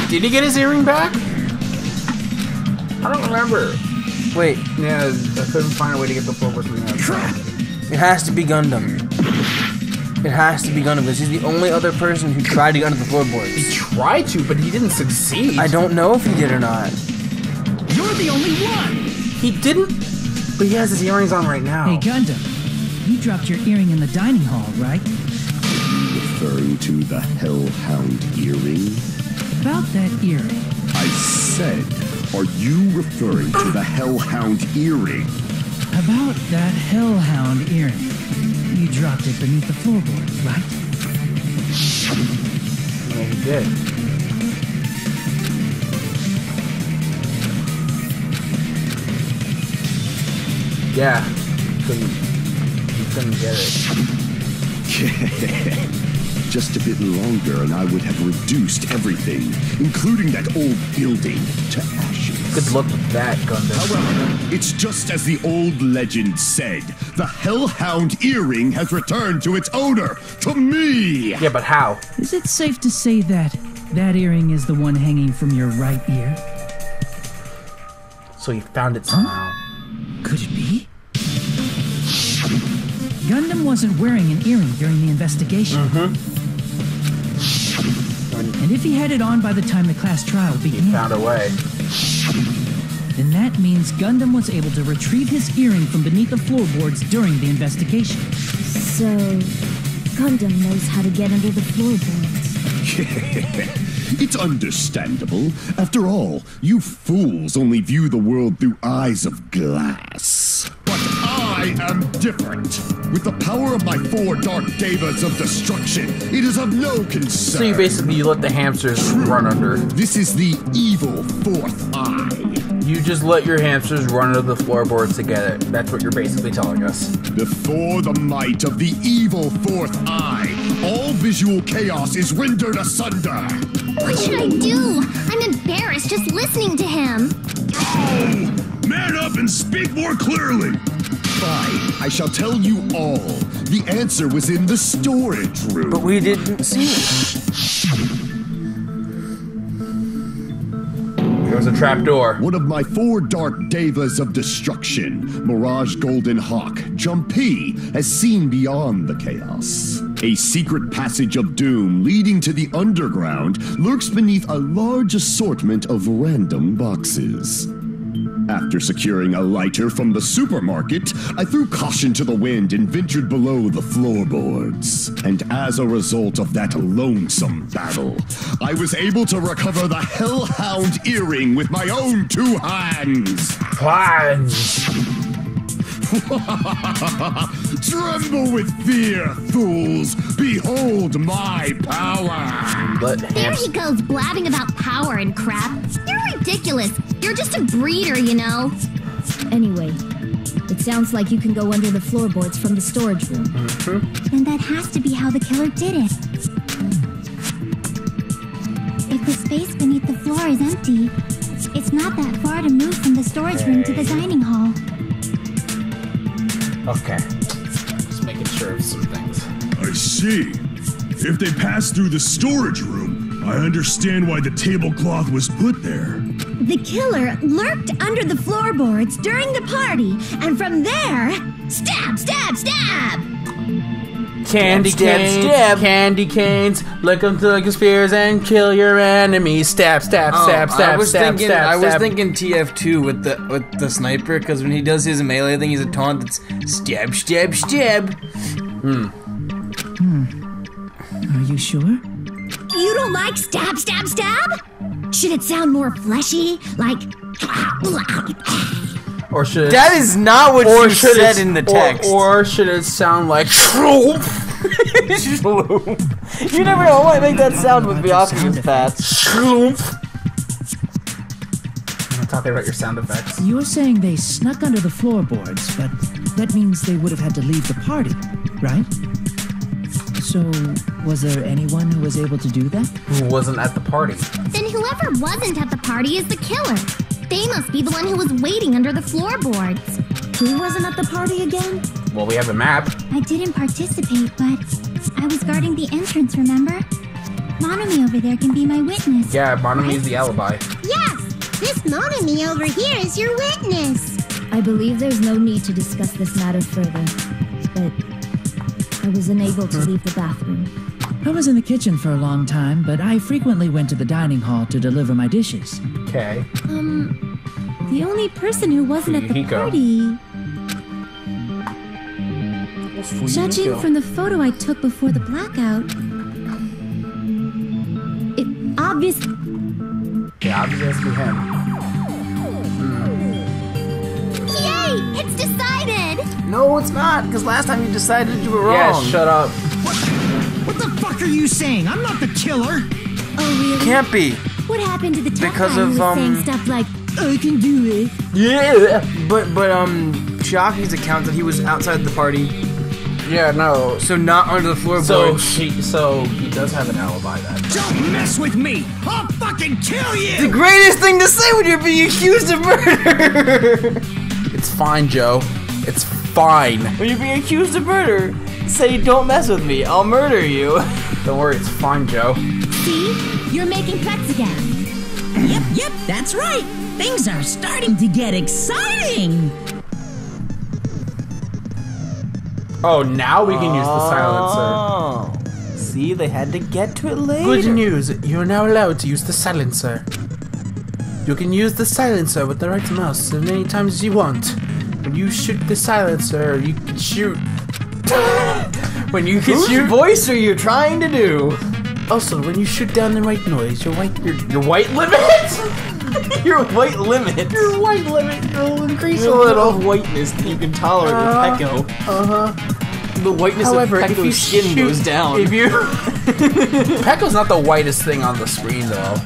[SPEAKER 2] Did he get his earring back? I don't remember.
[SPEAKER 1] Wait.
[SPEAKER 2] Yeah, I couldn't find a way to get the floorboard to the
[SPEAKER 1] Crap. It has to be Gundam. It has to be Gundam because he's the only other person who tried to get under the floorboards.
[SPEAKER 2] He tried to, but he didn't succeed.
[SPEAKER 1] I don't know if he did or not.
[SPEAKER 3] You're the only one!
[SPEAKER 2] He didn't, but he has his earrings on right now.
[SPEAKER 3] Hey, Gundam, you dropped your earring in the dining hall, right?
[SPEAKER 5] Referring to the Hellhound earring?
[SPEAKER 3] About that earring.
[SPEAKER 5] I said, are you referring to the Hellhound earring?
[SPEAKER 3] About that Hellhound earring. You dropped it beneath the floorboards, right?
[SPEAKER 2] Yeah, he did. Yeah, he couldn't get it.
[SPEAKER 5] Just a bit longer and I would have reduced everything, including that old building, to ashes.
[SPEAKER 2] Good luck with that, Gundam.
[SPEAKER 5] However, it's just as the old legend said. The Hellhound earring has returned to its owner, to me!
[SPEAKER 2] Yeah, but how?
[SPEAKER 3] Is it safe to say that that earring is the one hanging from your right ear?
[SPEAKER 2] So he found it somehow.
[SPEAKER 3] Could it be? Gundam wasn't wearing an earring during the investigation. And if he had it on by the time the class trial began,
[SPEAKER 2] He found a way.
[SPEAKER 3] then that means Gundam was able to retrieve his earring from beneath the floorboards during the investigation.
[SPEAKER 4] So, Gundam knows how to get under the floorboards.
[SPEAKER 5] It's understandable. After all, you fools only view the world through eyes of glass. But I am different. With the power of my 4 dark devas of destruction, it is of no concern.
[SPEAKER 2] So you let the hamsters run under.
[SPEAKER 5] This is the evil 4th eye.
[SPEAKER 2] You just let your hamsters run under the floorboards to get it. That's what you're basically telling us.
[SPEAKER 5] Before the might of the evil 4th eye, all visual chaos is rendered asunder.
[SPEAKER 4] What should I do? I'm embarrassed just listening to him.
[SPEAKER 5] Oh! Man up and speak more clearly! Fine, I shall tell you all. The answer was in the storage room.
[SPEAKER 1] But we didn't see it.
[SPEAKER 2] There was a trap door.
[SPEAKER 5] One of my 4 dark devas of destruction, Mirage Golden Hawk, Jumpy, has seen beyond the chaos. A secret passage of doom leading to the underground lurks beneath a large assortment of random boxes. After securing a lighter from the supermarket, I threw caution to the wind and ventured below the floorboards. And as a result of that lonesome battle, I was able to recover the Hellhound earring with my own 2 hands. Tremble with fear, fools! Behold my power!
[SPEAKER 4] There he goes blabbing about power and crap. You're ridiculous. You're just a breeder, you know. Anyway, it sounds like you can go under the floorboards from the storage room.
[SPEAKER 8] Then that has to be how the killer did it. If the space beneath the floor is empty, it's not that far to move from the storage room to the dining hall.
[SPEAKER 2] Okay. Just making sure of some things.
[SPEAKER 10] I see. If they passed through the storage room, I understand why the tablecloth was put there.
[SPEAKER 4] The killer lurked under the floorboards during the party, and from there,
[SPEAKER 11] Stab, stab, stab!
[SPEAKER 2] Candy canes, candy canes, lick them like spears and kill your enemies. Stab, stab, stab, stab,
[SPEAKER 1] I was
[SPEAKER 2] stab,
[SPEAKER 1] thinking,
[SPEAKER 2] stab,
[SPEAKER 1] I was
[SPEAKER 2] stab.
[SPEAKER 1] thinking TF2 with the sniper, because when he does his melee thing, he's a taunt that's stab, stab, stab.
[SPEAKER 3] Are you sure?
[SPEAKER 11] You don't like stab, stab, stab? Should it sound more fleshy? Like...
[SPEAKER 2] Or should it,
[SPEAKER 1] That is not what you said in the text.
[SPEAKER 2] Or should it sound like
[SPEAKER 1] Shloop. You never know, I might make that sound with Byakuya's path.
[SPEAKER 2] Shloop. I'm talking about your sound effects.
[SPEAKER 3] You're saying they snuck under the floorboards, but that means they would have had to leave the party, right? So, was there anyone who was able to do that?
[SPEAKER 2] Who wasn't at the party?
[SPEAKER 11] Then whoever wasn't at the party is the killer. They must be the one who was waiting under the floorboards.
[SPEAKER 8] Who wasn't at the party again?
[SPEAKER 2] Well, we have a map.
[SPEAKER 8] I didn't participate, but I was guarding the entrance, remember? Monomi over there can be my witness.
[SPEAKER 2] Yeah, Monomi is the alibi.
[SPEAKER 4] Yes, this Monomi over here is your witness.
[SPEAKER 12] I believe there's no need to discuss this matter further, but I was unable to leave the bathroom.
[SPEAKER 3] I was in the kitchen for a long time, but I frequently went to the dining hall to deliver my dishes.
[SPEAKER 2] Okay.
[SPEAKER 8] The only person who wasn't at the
[SPEAKER 2] Hiko.
[SPEAKER 8] party... Judging from the photo I took before the blackout... It obviously...
[SPEAKER 2] Yeah, obviously has to be him.
[SPEAKER 11] Yay! It's decided!
[SPEAKER 1] No, it's not, because last time you decided you were wrong.
[SPEAKER 2] Yeah, shut up.
[SPEAKER 7] What the fuck are you saying? I'm not the killer.
[SPEAKER 8] Oh, really?
[SPEAKER 1] Can't be.
[SPEAKER 8] What happened to the tough
[SPEAKER 1] Because
[SPEAKER 8] guy who
[SPEAKER 1] of,
[SPEAKER 8] was saying stuff like, I can do it?
[SPEAKER 1] Yeah. But Chiaki's account that he was outside the party.
[SPEAKER 2] Yeah, no.
[SPEAKER 1] So not under the floorboards.
[SPEAKER 2] So he does have an alibi then.
[SPEAKER 7] Don't mess with me. I'll fucking kill you.
[SPEAKER 1] The greatest thing to say when you're being accused of murder.
[SPEAKER 2] It's fine, Joe. It's fine.
[SPEAKER 1] When you're being accused of murder, say don't mess with me. I'll murder you.
[SPEAKER 2] Don't worry, it's fine, Joe.
[SPEAKER 11] See? You're making threats again.
[SPEAKER 13] Yep, that's right. Things are starting to get exciting.
[SPEAKER 2] Oh, now we can use the silencer.
[SPEAKER 1] Oh. See, they had to get to it later.
[SPEAKER 2] Good news, you're now allowed to use the silencer. You can use the silencer with the right mouse as many times as you want. When you shoot the silencer, you can shoot. When you can shoot.
[SPEAKER 1] Whose voice are you trying to do?
[SPEAKER 2] Also, when you shoot down the white noise, your white limit. Your white limit. Your white limit will increase a little
[SPEAKER 1] whiteness that you can tolerate with Pecco. The whiteness
[SPEAKER 2] However,
[SPEAKER 1] of
[SPEAKER 2] if you
[SPEAKER 1] Pecco's skin
[SPEAKER 2] shoot-
[SPEAKER 1] goes down.
[SPEAKER 2] If you Pecco's not the whitest thing on the screen, though.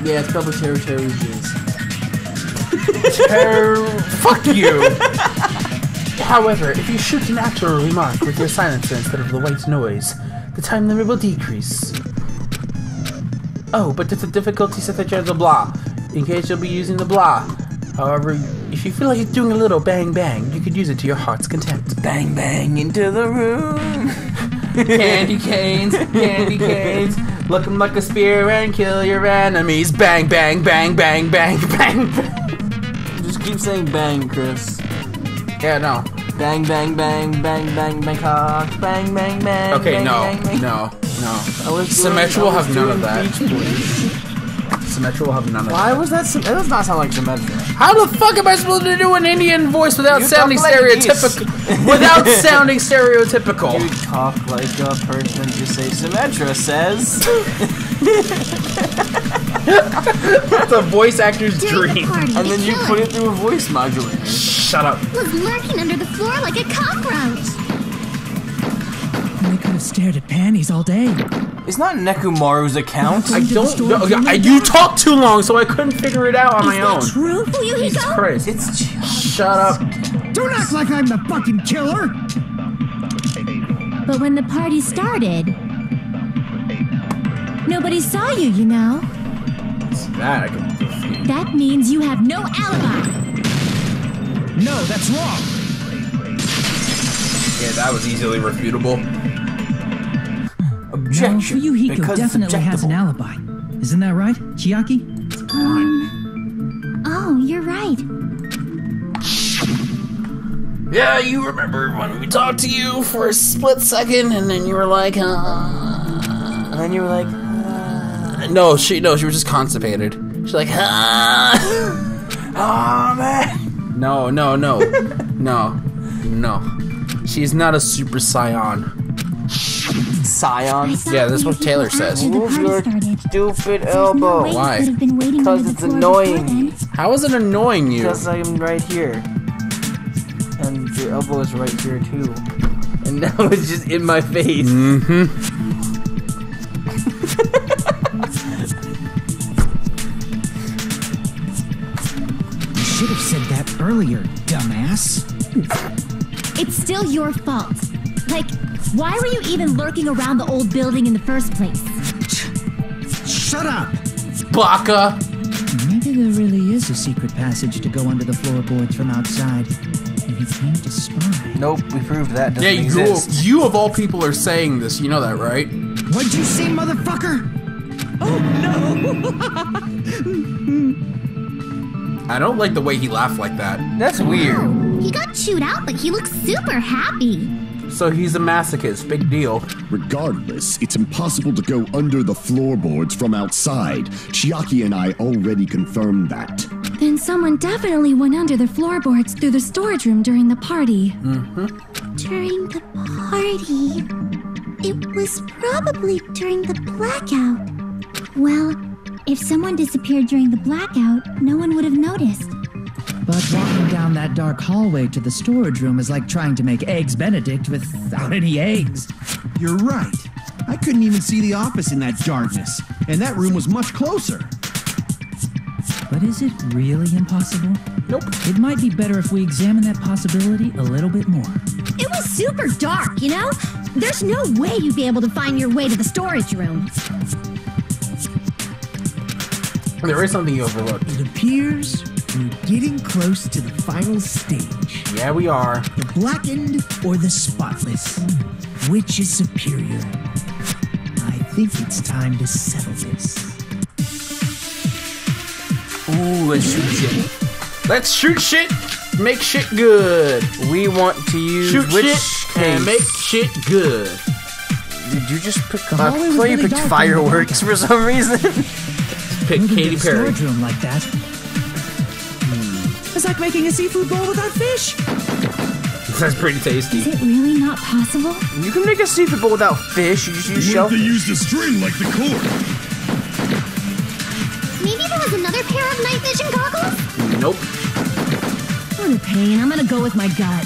[SPEAKER 1] Yeah, it's probably Terry Jeans.
[SPEAKER 2] Fuck you. However, if you shoot an actual remark with your silencer instead of the white noise, the time limit will decrease. Oh, but it's a difficulty set at the blah, in case you'll be using the blah. However, if you feel like doing a little bang bang, you could use it to your heart's content.
[SPEAKER 1] Bang bang into the room.
[SPEAKER 2] Candy canes, look 'em like a spear and kill your enemies. Bang bang bang bang bang bang bang.
[SPEAKER 1] Just keep saying bang, Chris.
[SPEAKER 2] Yeah, no.
[SPEAKER 1] Bang bang bang bang bang bang cock. Bang bang bang.
[SPEAKER 2] Okay,
[SPEAKER 1] bang,
[SPEAKER 2] no,
[SPEAKER 1] bang, bang.
[SPEAKER 2] no.
[SPEAKER 1] Symmetra
[SPEAKER 2] will have none of that. Symmetra will have none of
[SPEAKER 1] Why
[SPEAKER 2] that.
[SPEAKER 1] was that? That does not sound like Symmetra.
[SPEAKER 2] How the fuck am I supposed to do an Indian voice without
[SPEAKER 1] You
[SPEAKER 2] sounding
[SPEAKER 1] talk like
[SPEAKER 2] stereotypical? Without sounding stereotypical.
[SPEAKER 1] You talk like a person and just say Symmetra says.
[SPEAKER 2] That's a voice actor's dream.
[SPEAKER 1] And then you put it through a voice modulator.
[SPEAKER 2] Shut up.
[SPEAKER 11] Was lurking under the floor like a cockroach.
[SPEAKER 3] They could have stared at panties all day.
[SPEAKER 1] It's not Nekumaru's account.
[SPEAKER 2] I don't know. You talked too long, so I couldn't figure it out on my own.
[SPEAKER 11] True for you,
[SPEAKER 2] Jesus
[SPEAKER 11] Hiko?
[SPEAKER 2] Christ.
[SPEAKER 1] It's
[SPEAKER 2] Shut up.
[SPEAKER 7] Don't act like I'm the fucking killer.
[SPEAKER 8] But when the party started, nobody saw you, you know.
[SPEAKER 2] That I can.
[SPEAKER 8] That means you have no alibi.
[SPEAKER 7] No, that's wrong.
[SPEAKER 2] Yeah, that was easily refutable.
[SPEAKER 3] No, Fuyuhiko
[SPEAKER 1] because it's
[SPEAKER 3] definitely has an alibi. Isn't that right, Chiaki?
[SPEAKER 8] Oh, you're right.
[SPEAKER 2] Yeah, you remember when we talked to you for a split second, and then you were like,
[SPEAKER 1] And then you were like,
[SPEAKER 2] No, she was just constipated. She's like,
[SPEAKER 1] oh man.
[SPEAKER 2] No. She's not a super scion.
[SPEAKER 1] Scion?
[SPEAKER 2] Yeah, that's what Taylor says.
[SPEAKER 1] Move your stupid elbow.
[SPEAKER 2] Why?
[SPEAKER 1] Because it's annoying.
[SPEAKER 2] How is it annoying you?
[SPEAKER 1] Because I'm right here. And your elbow is right here too. And now it's just in my face.
[SPEAKER 2] Mm-hmm.
[SPEAKER 7] You should have said that earlier, dumbass.
[SPEAKER 11] It's still your fault. Like, why were you even lurking around the old building in the first place?
[SPEAKER 7] Shut up!
[SPEAKER 2] Baka!
[SPEAKER 9] Maybe there really is a secret passage to go under the floorboards from outside. And he came to spy.
[SPEAKER 1] Nope, we proved that doesn't
[SPEAKER 2] Yeah,
[SPEAKER 1] exist.
[SPEAKER 2] you of all people are saying this. You know that, right?
[SPEAKER 7] What'd you say, motherfucker?
[SPEAKER 9] Oh
[SPEAKER 2] I don't like the way he laughed like that.
[SPEAKER 1] That's weird.
[SPEAKER 11] He got chewed out, but he looks super happy.
[SPEAKER 2] So he's a masochist. Big deal.
[SPEAKER 5] Regardless, it's impossible to go under the floorboards from outside. Chiaki and I already confirmed that.
[SPEAKER 8] Then someone definitely went under the floorboards through the storage room during the party.
[SPEAKER 1] Mm-hmm.
[SPEAKER 4] During the party. It was probably during the blackout.
[SPEAKER 8] Well, if someone disappeared during the blackout, no one would have noticed.
[SPEAKER 9] But walking down that dark hallway to the storage room is like trying to make Eggs Benedict without any eggs.
[SPEAKER 14] You're right. I couldn't even see the office in that darkness, and that room was much closer.
[SPEAKER 9] But is it really impossible?
[SPEAKER 2] Nope.
[SPEAKER 9] It might be better if we examine that possibility a little bit more.
[SPEAKER 11] It was super dark, you know? There's no way you'd be able to find your way to the storage room.
[SPEAKER 2] There is something you overlooked.
[SPEAKER 3] It appears we're getting close to the final stage.
[SPEAKER 2] Yeah, we are.
[SPEAKER 3] The blackened or the spotless? Which is superior? I think it's time to settle this.
[SPEAKER 2] Ooh, let's shoot shit. Let's shoot shit. Make shit good.
[SPEAKER 1] We want to use
[SPEAKER 2] Shoot
[SPEAKER 1] which
[SPEAKER 2] shit and make shit good.
[SPEAKER 1] Did you just pick? I
[SPEAKER 9] hallway was
[SPEAKER 1] thought you
[SPEAKER 9] really
[SPEAKER 1] picked
[SPEAKER 9] dark
[SPEAKER 1] fireworks for some reason.
[SPEAKER 2] Pick
[SPEAKER 9] Moving
[SPEAKER 2] Katy
[SPEAKER 9] to the
[SPEAKER 2] Perry.
[SPEAKER 9] storage room like that. It's like making a seafood bowl without fish.
[SPEAKER 2] That's pretty tasty.
[SPEAKER 8] Is it really not possible?
[SPEAKER 1] You can make a seafood bowl without fish. You just use
[SPEAKER 10] What if they
[SPEAKER 1] shellfish.
[SPEAKER 10] use the string like the cord?
[SPEAKER 11] Maybe there was another pair of night vision goggles?
[SPEAKER 2] Nope.
[SPEAKER 12] What a pain. I'm gonna go with my gut.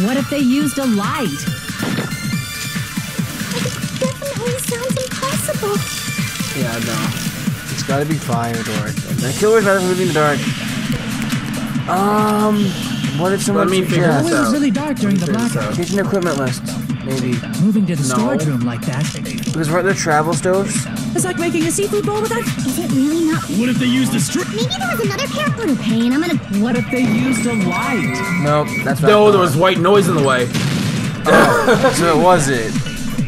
[SPEAKER 12] What if they used a light?
[SPEAKER 4] It definitely sounds impossible.
[SPEAKER 1] Yeah, no. It's gotta be fire door. The killer's not moving in the dark. What if someone?
[SPEAKER 2] Let me figure
[SPEAKER 9] The
[SPEAKER 2] this
[SPEAKER 9] hallway was
[SPEAKER 2] out.
[SPEAKER 9] really dark during the blackout.
[SPEAKER 1] Kitchen equipment list, maybe.
[SPEAKER 9] Moving to the
[SPEAKER 2] No.
[SPEAKER 9] storage room like that.
[SPEAKER 1] Because weren't there travel stoves?
[SPEAKER 12] It's like making a seafood bowl without...
[SPEAKER 8] Is it really not?
[SPEAKER 10] What if they used the string?
[SPEAKER 11] Maybe there was another pair of...
[SPEAKER 12] What a pain. I'm gonna...
[SPEAKER 9] What if they used a light?
[SPEAKER 1] Nope, that's what I
[SPEAKER 2] No, there
[SPEAKER 1] thought.
[SPEAKER 2] was white noise in the way.
[SPEAKER 1] So it was it.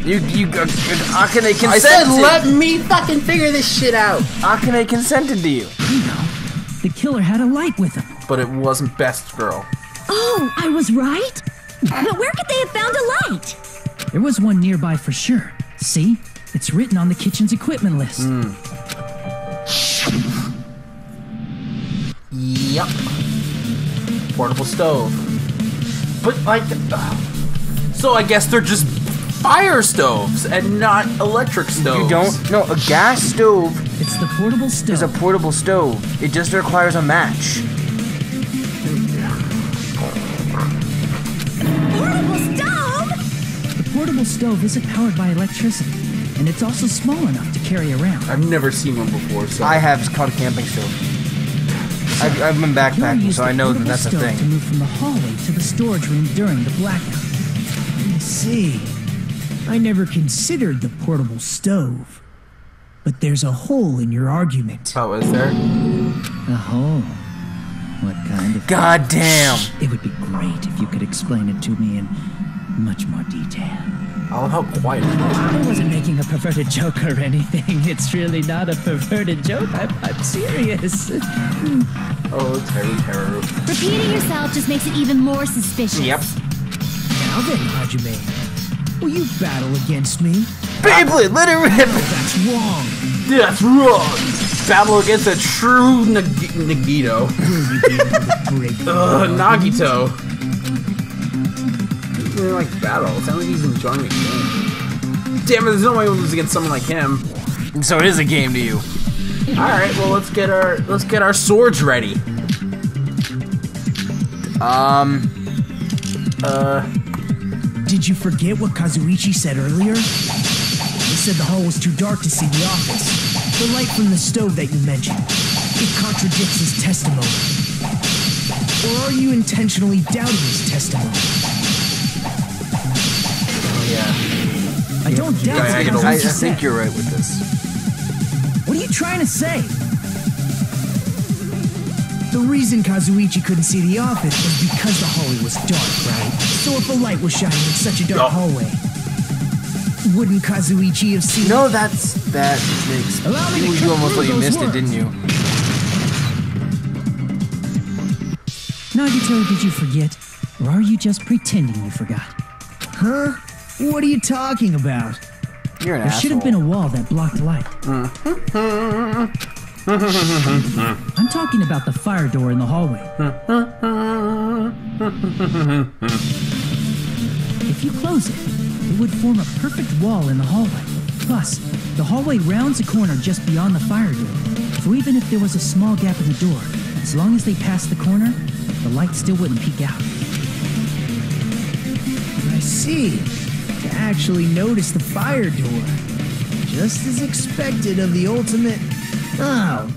[SPEAKER 1] Akane consented.
[SPEAKER 2] I said let me fucking figure this shit out.
[SPEAKER 1] Akane consented to you.
[SPEAKER 9] You know, the killer had a light with him.
[SPEAKER 2] But it wasn't best girl.
[SPEAKER 12] Oh, I was right? But where could they have found a light?
[SPEAKER 9] There was one nearby for sure. See? It's written on the kitchen's equipment list.
[SPEAKER 2] Yep. Portable stove. But like, so I guess they're just fire stoves and not electric stoves.
[SPEAKER 1] You don't? No, a gas stove
[SPEAKER 9] It's the portable stove.
[SPEAKER 1] is a portable stove. It just requires a match.
[SPEAKER 12] Portable stove?
[SPEAKER 9] The portable stove isn't powered by electricity, and it's also small enough to carry around.
[SPEAKER 2] I've never seen one before, so
[SPEAKER 1] I have. It's called a camping stove. I've been
[SPEAKER 9] Killer
[SPEAKER 1] backpacking,
[SPEAKER 9] used
[SPEAKER 1] so
[SPEAKER 9] the
[SPEAKER 1] I know that
[SPEAKER 9] portable
[SPEAKER 1] that's a
[SPEAKER 9] stove to
[SPEAKER 1] thing.
[SPEAKER 9] move from the hallway to the storage room during the blackout.
[SPEAKER 3] I see. I never considered the portable stove. But there's a hole in your argument.
[SPEAKER 2] Oh, is there?
[SPEAKER 9] A hole. What kind of...
[SPEAKER 1] God damn.
[SPEAKER 9] It would be great if you could explain it to me in much more detail.
[SPEAKER 2] I love how quiet it is.
[SPEAKER 9] I wasn't making a perverted joke or anything. It's really not a perverted joke. I'm serious.
[SPEAKER 2] Oh, Teru.
[SPEAKER 11] Repeating yourself just makes it even more suspicious.
[SPEAKER 2] Yep.
[SPEAKER 9] Now then, Hajime, will you battle against me?
[SPEAKER 1] Beyblade, let it rip!
[SPEAKER 9] That's wrong.
[SPEAKER 2] That's wrong. Battle against a true Nagito. Nagito. He doesn't really like battle. It sounds like he's enjoying the game. Damn it, there's no way we'll lose against someone like him.
[SPEAKER 1] So it is a game to you.
[SPEAKER 2] Alright, well let's get our swords ready.
[SPEAKER 9] Did you forget what Kazuichi said earlier? He said the hall was too dark to see the office. The light from the stove that you mentioned. It contradicts his testimony. Or are you intentionally doubting his testimony?
[SPEAKER 2] Oh yeah.
[SPEAKER 9] I don't doubt what Kazuichi
[SPEAKER 1] I
[SPEAKER 9] said.
[SPEAKER 1] think you're right with this.
[SPEAKER 9] What are you trying to say? The reason Kazuichi couldn't see the office was because the hallway was dark, right? So if a light was shining in such a dark hallway, wouldn't Kazuichi have seen?
[SPEAKER 1] No, that makes.
[SPEAKER 9] Allow me to
[SPEAKER 1] You almost thought you
[SPEAKER 9] those
[SPEAKER 1] missed it,
[SPEAKER 9] words.
[SPEAKER 1] didn't you?
[SPEAKER 7] Nagito, did you forget? Or are you just pretending you forgot?
[SPEAKER 9] Huh? What are you talking about?
[SPEAKER 1] You're an
[SPEAKER 7] There should have been a wall that blocked light. I'm talking about the fire door in the hallway. If you close it would form a perfect wall in the hallway. Plus, the hallway rounds a corner just beyond the fire door. So even if there was a small gap in the door, as long as they passed the corner, the light still wouldn't peek out.
[SPEAKER 9] I see. To actually notice the fire door. Just as expected of the ultimate... Oh,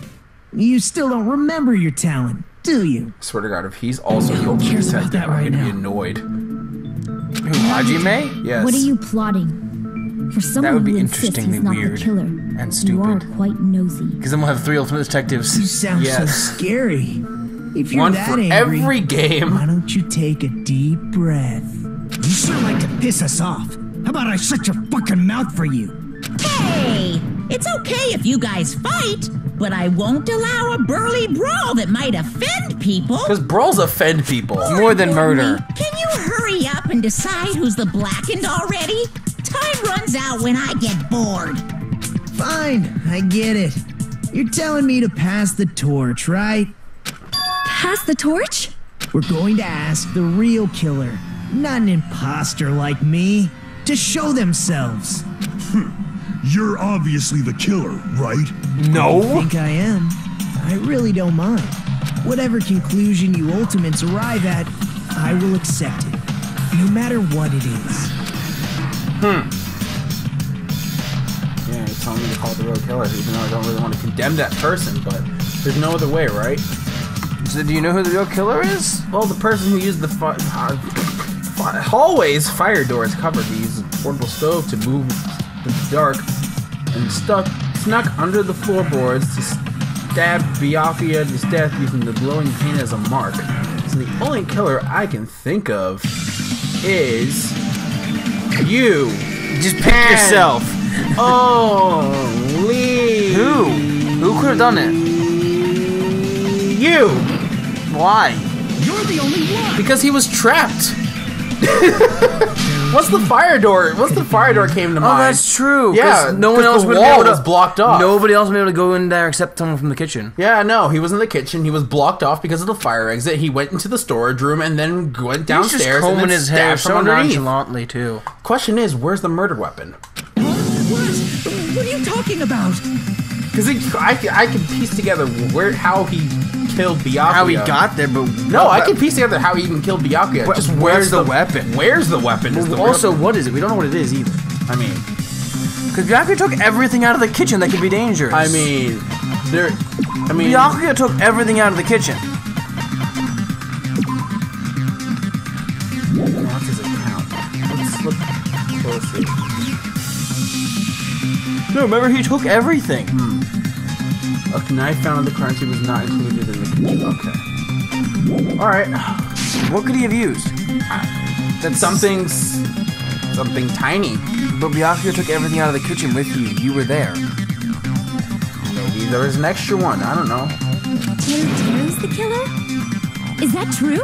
[SPEAKER 9] you still don't remember your talent, do you?
[SPEAKER 2] I swear to God, if he's also the ultimate
[SPEAKER 7] cares about
[SPEAKER 2] detective,
[SPEAKER 7] that
[SPEAKER 2] I'm
[SPEAKER 7] right
[SPEAKER 2] gonna be
[SPEAKER 7] now?
[SPEAKER 2] annoyed.
[SPEAKER 1] Who, Hajime?
[SPEAKER 2] Yes.
[SPEAKER 12] What are you plotting? For someone
[SPEAKER 1] would be
[SPEAKER 12] who insists
[SPEAKER 1] interestingly
[SPEAKER 12] he's not
[SPEAKER 1] weird
[SPEAKER 12] the killer,
[SPEAKER 1] and
[SPEAKER 12] you are
[SPEAKER 1] stupid.
[SPEAKER 12] quite nosy.
[SPEAKER 1] Because then we'll have 3 ultimate detectives.
[SPEAKER 9] You sound so scary. If you're
[SPEAKER 2] One
[SPEAKER 9] that
[SPEAKER 2] for
[SPEAKER 9] angry,
[SPEAKER 2] every game.
[SPEAKER 9] why don't you take a deep breath? You sure like to piss us off. How about I shut your fucking mouth for you?
[SPEAKER 13] Hey, it's okay if you guys fight, but I won't allow a burly brawl that might offend people.
[SPEAKER 2] Because brawls offend people.
[SPEAKER 1] More than murder.
[SPEAKER 13] Can you hurry up and decide who's the blackened already? Time runs out when I get bored.
[SPEAKER 9] Fine, I get it. You're telling me to pass the torch, right?
[SPEAKER 12] Pass the torch?
[SPEAKER 9] We're going to ask the real killer, not an imposter like me, to show themselves.
[SPEAKER 10] You're obviously the killer, right?
[SPEAKER 9] I think I am. I really don't mind. Whatever conclusion you ultimates arrive at, I will accept it, no matter what it is.
[SPEAKER 2] Yeah, you're telling me to call the real killer, even though I don't really want to condemn that person, but there's no other way, right?
[SPEAKER 1] So do you know who the real killer is?
[SPEAKER 2] Well, the person who used the hallway's fire doors covered to use a portable stove to move in the dark and snuck under the floorboards to stab Biafia to death using the glowing paint as a mark. So the only killer I can think of is you.
[SPEAKER 1] Just pick yourself.
[SPEAKER 2] Only
[SPEAKER 1] Who could have done it?
[SPEAKER 2] you.
[SPEAKER 1] Why?
[SPEAKER 9] You're the only one!
[SPEAKER 2] Because he was trapped. Once the fire door came to mind.
[SPEAKER 1] Oh, that's true.
[SPEAKER 2] Yeah,
[SPEAKER 1] 'cause no one else
[SPEAKER 2] the
[SPEAKER 1] would be
[SPEAKER 2] wall
[SPEAKER 1] able to.
[SPEAKER 2] was blocked off.
[SPEAKER 1] Nobody else would be able to go in there except someone from the kitchen.
[SPEAKER 2] Yeah, no, he was in the kitchen. He was blocked off because of the fire exit. He went into the storage room and then went downstairs.
[SPEAKER 1] He's just combing
[SPEAKER 2] and then
[SPEAKER 1] his hair
[SPEAKER 2] stabbed from
[SPEAKER 1] so
[SPEAKER 2] underneath.
[SPEAKER 1] nonchalantly too.
[SPEAKER 2] Question is, where's the murder weapon?
[SPEAKER 9] What are you talking about?
[SPEAKER 2] Because I can piece together how he killed Byakuya.
[SPEAKER 1] How he got there, but
[SPEAKER 2] no, I can piece together how he even killed Byakuya.
[SPEAKER 1] But
[SPEAKER 2] Just
[SPEAKER 1] where's the weapon?
[SPEAKER 2] Where's the weapon? Is the
[SPEAKER 1] Also,
[SPEAKER 2] real-
[SPEAKER 1] what is it? We don't know what it is either.
[SPEAKER 2] I mean,
[SPEAKER 1] because Byakuya took everything out of the kitchen that could be dangerous. Byakuya took everything out of the kitchen.
[SPEAKER 2] What's his account? Let's look closely.
[SPEAKER 1] No, remember he took everything.
[SPEAKER 2] A knife found in the crime scene was not included in the kitchen. Okay. Alright.
[SPEAKER 1] What could he have used?
[SPEAKER 2] That's something tiny.
[SPEAKER 1] But Byakuya took everything out of the kitchen with you. You were there.
[SPEAKER 2] Maybe there was an extra one. I don't know.
[SPEAKER 11] Teru's the killer? Is that true?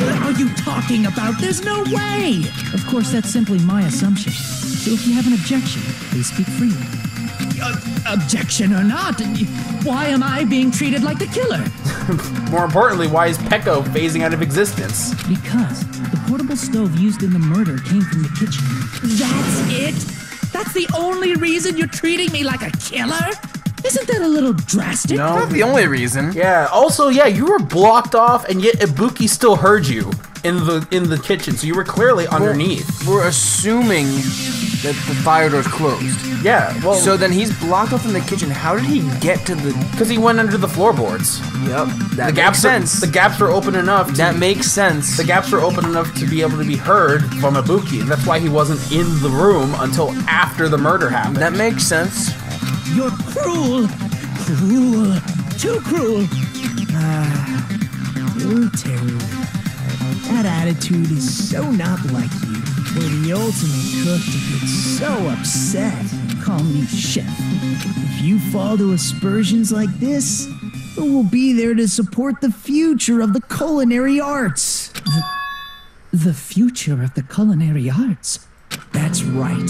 [SPEAKER 7] What are you talking about? There's no way! Of course, that's simply my assumption. So if you have an objection, please speak freely. Objection or not, why am I being treated like the killer?
[SPEAKER 2] More importantly, why is Pecco phasing out of existence?
[SPEAKER 7] Because the portable stove used in the murder came from the kitchen.
[SPEAKER 13] That's it? That's the only reason you're treating me like a killer? Isn't that a little drastic?
[SPEAKER 1] No, not the only reason.
[SPEAKER 2] Yeah, also, yeah, you were blocked off, and yet Ibuki still heard you in the kitchen, so you were clearly underneath.
[SPEAKER 1] We're assuming that the fire door's closed.
[SPEAKER 2] Yeah, well...
[SPEAKER 1] So then he's blocked off in the kitchen. How did he get to the...
[SPEAKER 2] Because he went under the floorboards.
[SPEAKER 1] Yep, that makes sense.
[SPEAKER 2] The gaps were open enough.
[SPEAKER 1] That makes sense.
[SPEAKER 2] The gaps were open enough to be able to be heard from Ibuki, and that's why he wasn't in the room until after the murder happened.
[SPEAKER 1] That makes sense.
[SPEAKER 9] You're cruel. Cruel. Too cruel. Teru. That attitude is so not like you. For the ultimate cook to get so upset. Call me chef. If you fall to aspersions like this, who will be there to support the future of the culinary arts?
[SPEAKER 7] The future of the culinary arts?
[SPEAKER 9] That's right.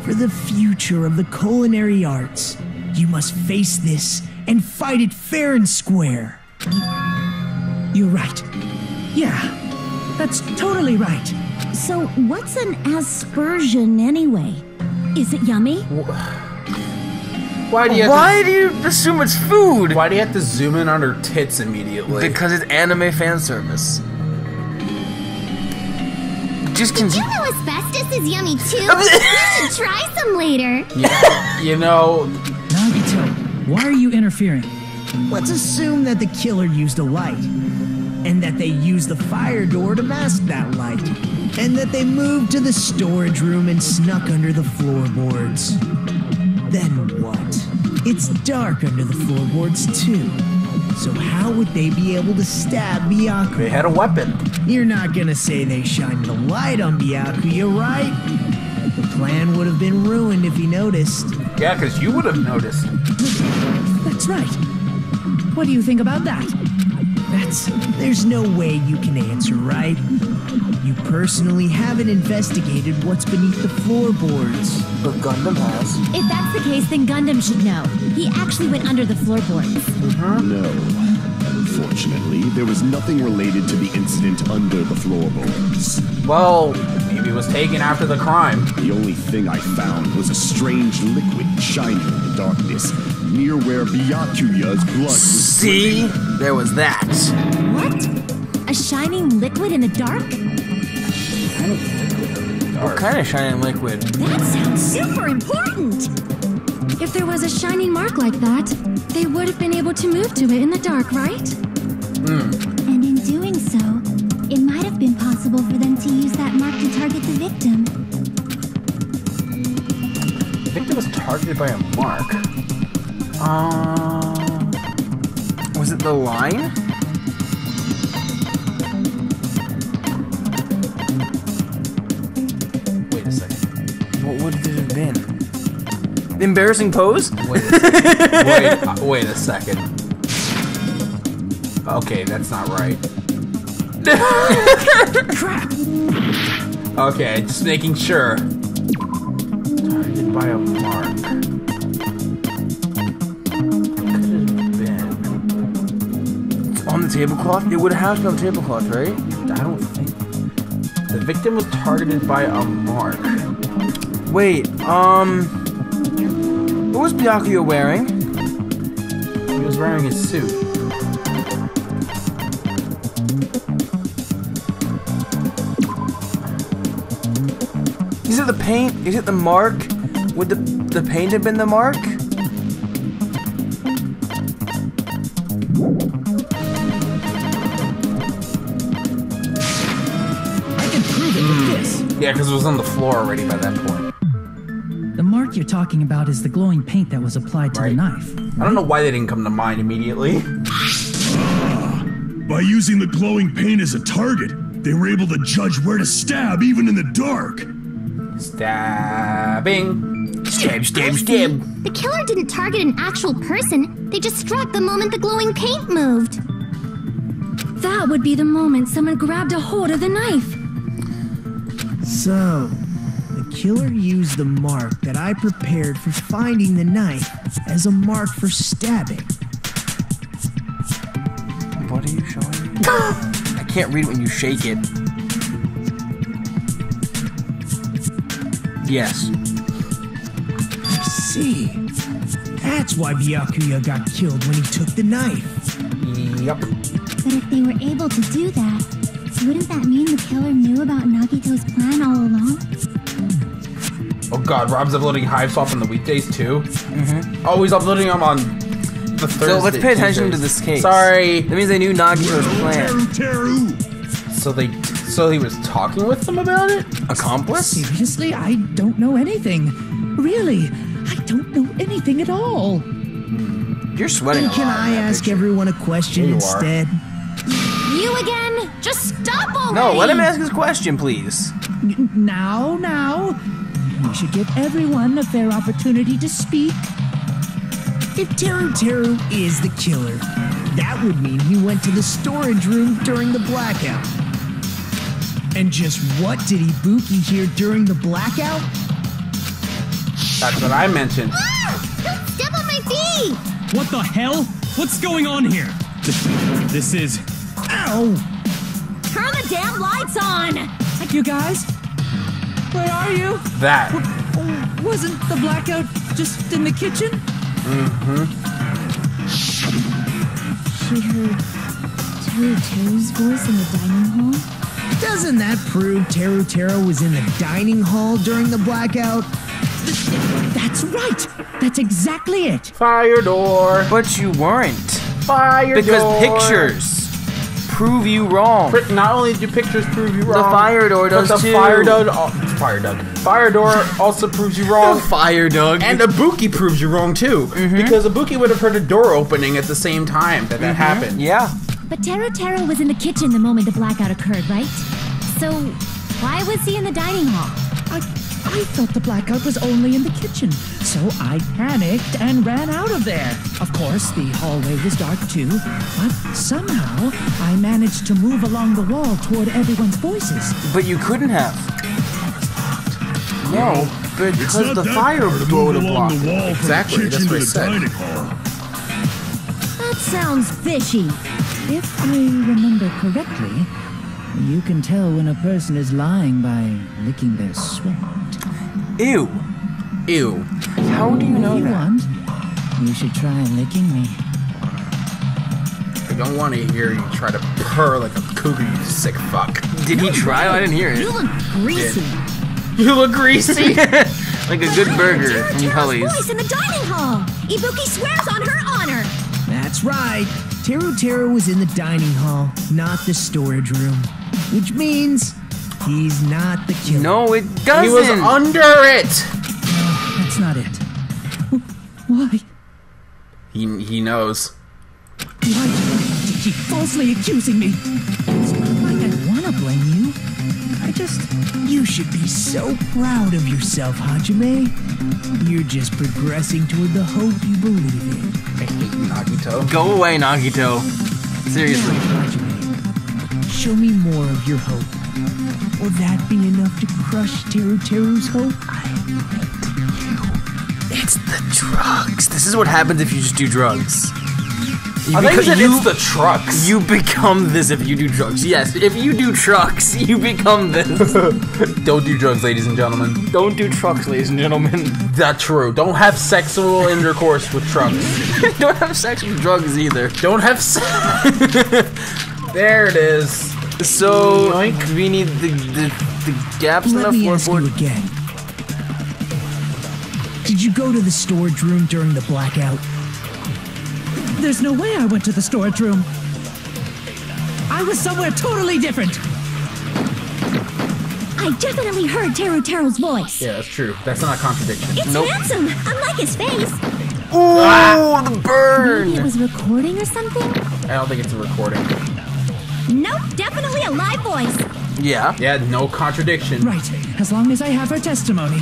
[SPEAKER 9] For the future of the culinary arts, you must face this and fight it fair and square.
[SPEAKER 7] You're right. Yeah, that's totally right.
[SPEAKER 12] So, what's an aspersion anyway?
[SPEAKER 11] Is it yummy?
[SPEAKER 2] Why do
[SPEAKER 1] you assume it's food?
[SPEAKER 2] Why do you have to zoom in on her tits immediately?
[SPEAKER 1] Because it's anime fan service. Just
[SPEAKER 4] Did you know asbestos is yummy too? You should try some later.
[SPEAKER 2] Yeah, you know...
[SPEAKER 7] Nagito, why are you interfering?
[SPEAKER 9] Let's assume that the killer used a light, and that they used the fire door to mask that light, and that they moved to the storage room and snuck under the floorboards. Then what? It's dark under the floorboards too. So how would they be able to stab Byaku?
[SPEAKER 2] They had a weapon.
[SPEAKER 9] You're not gonna say they shined the light on Byaku, you're right? The plan would have been ruined if he noticed.
[SPEAKER 2] Yeah, because you would have noticed.
[SPEAKER 7] That's right. What do you think about that?
[SPEAKER 9] There's no way you can answer, right? You personally haven't investigated what's beneath the floorboards.
[SPEAKER 1] But Gundam has.
[SPEAKER 11] If that's the case, then Gundam should know. He actually went under the floorboards.
[SPEAKER 5] No. Unfortunately, there was nothing related to the incident under the floorboards.
[SPEAKER 2] Well, maybe it was taken after the crime.
[SPEAKER 5] The only thing I found was a strange liquid shining in the darkness, near where Byakuya's blood was...
[SPEAKER 1] See? There was that.
[SPEAKER 11] What? A shining liquid in the dark?
[SPEAKER 1] What kind of shining liquid?
[SPEAKER 11] That sounds super important!
[SPEAKER 12] If there was a shining mark like that, they would have been able to move to it in the dark, right?
[SPEAKER 8] And in doing so, it might have been possible for them to use that mark to target the victim.
[SPEAKER 2] The victim was targeted by a mark.
[SPEAKER 1] Was it the line?
[SPEAKER 2] Wait a second.
[SPEAKER 1] What would it have been? The embarrassing pose?
[SPEAKER 2] Wait a second. Okay, that's not right.
[SPEAKER 7] Crap!
[SPEAKER 2] Okay, just making sure. Targeted by a mark.
[SPEAKER 1] On the tablecloth? It would have to be on the tablecloth, right?
[SPEAKER 2] I don't think. The victim was targeted by a mark.
[SPEAKER 1] Wait, what was Byakuya wearing?
[SPEAKER 2] He was wearing his suit.
[SPEAKER 1] Is it the paint? Is it the mark? Would the paint have been the mark?
[SPEAKER 2] Yeah, because it was on the floor already by that point.
[SPEAKER 7] The mark you're talking about is the glowing paint that was applied to the knife.
[SPEAKER 2] I don't know why they didn't come to mind immediately.
[SPEAKER 10] By using the glowing paint as a target, they were able to judge where to stab even in the dark.
[SPEAKER 2] Stabbing.
[SPEAKER 1] Stab, stab, stab.
[SPEAKER 4] The killer didn't target an actual person. They just struck the moment the glowing paint moved.
[SPEAKER 12] That would be the moment someone grabbed a hold of the knife.
[SPEAKER 9] So, the killer used the mark that I prepared for finding the knife as a mark for stabbing.
[SPEAKER 1] What are you showing me? I can't read it when you shake it. Yes.
[SPEAKER 9] I see. That's why Byakuya got killed when he took the knife.
[SPEAKER 1] Yep.
[SPEAKER 8] But if they were able to do that, wouldn't that mean the killer knew about Nagito's plan all along?
[SPEAKER 2] Oh god, Rob's uploading Hive Swap on the weekdays too?
[SPEAKER 1] Mm-hmm.
[SPEAKER 2] Oh, he's uploading them on the Thursday.
[SPEAKER 1] So let's pay attention to this case.
[SPEAKER 2] Sorry.
[SPEAKER 1] That means they knew Nagito's plan.
[SPEAKER 2] So he was talking with them about it?
[SPEAKER 1] Accomplice?
[SPEAKER 7] Seriously, I don't know anything. Really, I don't know anything at all.
[SPEAKER 1] You're sweating a lot.
[SPEAKER 9] Can I ask everyone a question instead?
[SPEAKER 11] You again? Just stop already!
[SPEAKER 1] No, let him ask his question, please.
[SPEAKER 7] Now. We should give everyone a fair opportunity to speak.
[SPEAKER 9] If Teru is the killer, that would mean he went to the storage room during the blackout. And just what did Ibuki hear during the blackout?
[SPEAKER 2] That's what I mentioned.
[SPEAKER 4] Ah! Don't step on my feet!
[SPEAKER 6] What the hell? What's going on here? This is...
[SPEAKER 9] Ow!
[SPEAKER 11] Turn the damn lights on!
[SPEAKER 7] You guys? Where are you?
[SPEAKER 2] That.
[SPEAKER 7] Wasn't the blackout just in the kitchen?
[SPEAKER 1] Mm-hmm.
[SPEAKER 12] She heard Teru's voice in the dining hall?
[SPEAKER 9] Doesn't that prove Teru was in the dining hall during the blackout?
[SPEAKER 7] That's right! That's exactly it!
[SPEAKER 2] Fire door!
[SPEAKER 1] But you weren't.
[SPEAKER 2] Fire door!
[SPEAKER 1] Because pictures prove you wrong.
[SPEAKER 2] Not only do pictures prove you wrong,
[SPEAKER 1] the fire door does
[SPEAKER 2] but the
[SPEAKER 1] too.
[SPEAKER 2] Fire door also proves you wrong.
[SPEAKER 1] Fire dog.
[SPEAKER 2] And Ibuki proves you wrong too.
[SPEAKER 1] Mm-hmm.
[SPEAKER 2] Because Ibuki would have heard a door opening at the same time that happened.
[SPEAKER 1] Yeah.
[SPEAKER 11] But Teru was in the kitchen the moment the blackout occurred, right? So, why was he in the dining hall?
[SPEAKER 7] I thought the blackout was only in the kitchen, so I panicked and ran out of there. Of course, the hallway was dark too, but somehow I managed to move along the wall toward everyone's voices.
[SPEAKER 1] But you couldn't have. No, because the fire door would have blocked it.
[SPEAKER 2] Exactly, that's what I said.
[SPEAKER 11] That sounds fishy.
[SPEAKER 7] If I remember correctly, you can tell when a person is lying by licking their sweat.
[SPEAKER 1] Ew. Ew. How do you know
[SPEAKER 7] if you
[SPEAKER 1] that?
[SPEAKER 7] Want, you should try licking me.
[SPEAKER 2] I don't want to hear you try to purr like a cougar, you sick fuck.
[SPEAKER 1] Did he try? I didn't hear it.
[SPEAKER 11] You look greasy.
[SPEAKER 2] You look greasy?
[SPEAKER 1] Like a good burger from Cully's.
[SPEAKER 11] Voice in the dining hall. Ibuki swears on her honor.
[SPEAKER 9] That's right. Teru was in the dining hall, not the storage room. Which means he's not the killer.
[SPEAKER 1] No, it doesn't.
[SPEAKER 2] He was under it.
[SPEAKER 7] That's not it. Why?
[SPEAKER 2] He knows.
[SPEAKER 7] Why did you keep falsely accusing me? It's not like I want to blame you.
[SPEAKER 9] You should be so proud of yourself, Hajime. You're just progressing toward the hope you believe in.
[SPEAKER 2] I hate Nagito.
[SPEAKER 1] Go away, Nagito. Seriously.
[SPEAKER 9] Now, Hajime, show me more of your hope. Will that be enough to crush Teru's hope?
[SPEAKER 1] It's the drugs. This is what happens if you just do drugs.
[SPEAKER 2] It's the trucks.
[SPEAKER 1] You become this if you do drugs. Yes, if you do trucks, you become this.
[SPEAKER 2] Don't do drugs, ladies and gentlemen.
[SPEAKER 1] Don't do trucks, ladies and gentlemen.
[SPEAKER 2] That's true. Don't have sexual intercourse with trucks.
[SPEAKER 1] Don't have sex with drugs either.
[SPEAKER 2] Don't have There it is.
[SPEAKER 1] So, we need the gaps in the
[SPEAKER 9] Let me ask
[SPEAKER 1] floorboard.
[SPEAKER 9] you again. Did you go to the storage room during the blackout?
[SPEAKER 7] There's no way I went to the storage room. I was somewhere totally different.
[SPEAKER 11] I definitely heard Teru's voice.
[SPEAKER 2] Yeah, that's true. That's not a contradiction.
[SPEAKER 11] It's handsome, unlike his face.
[SPEAKER 1] Ooh, the burn!
[SPEAKER 11] Maybe it was recording or something?
[SPEAKER 2] I don't think it's a recording.
[SPEAKER 11] Nope, definitely a live voice.
[SPEAKER 1] Yeah.
[SPEAKER 2] Yeah, no contradiction.
[SPEAKER 7] Right, as long as I have her testimony.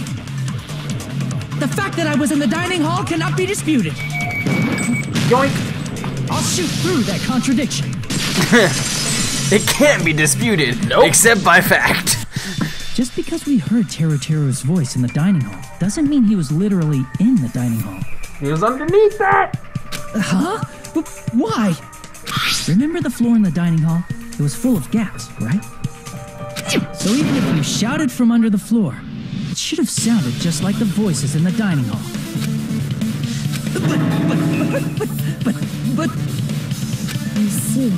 [SPEAKER 7] The fact that I was in the dining hall cannot be disputed.
[SPEAKER 1] Yoink.
[SPEAKER 7] I'll shoot through that contradiction.
[SPEAKER 1] It can't be disputed, except by fact.
[SPEAKER 7] Just because we heard Teru's voice in the dining hall doesn't mean he was literally in the dining hall.
[SPEAKER 2] He was underneath that.
[SPEAKER 7] Huh? Why? Remember the floor in the dining hall? It was full of gaps, right? So even if you shouted from under the floor, it should have sounded just like the voices in the dining hall. But...
[SPEAKER 12] You see.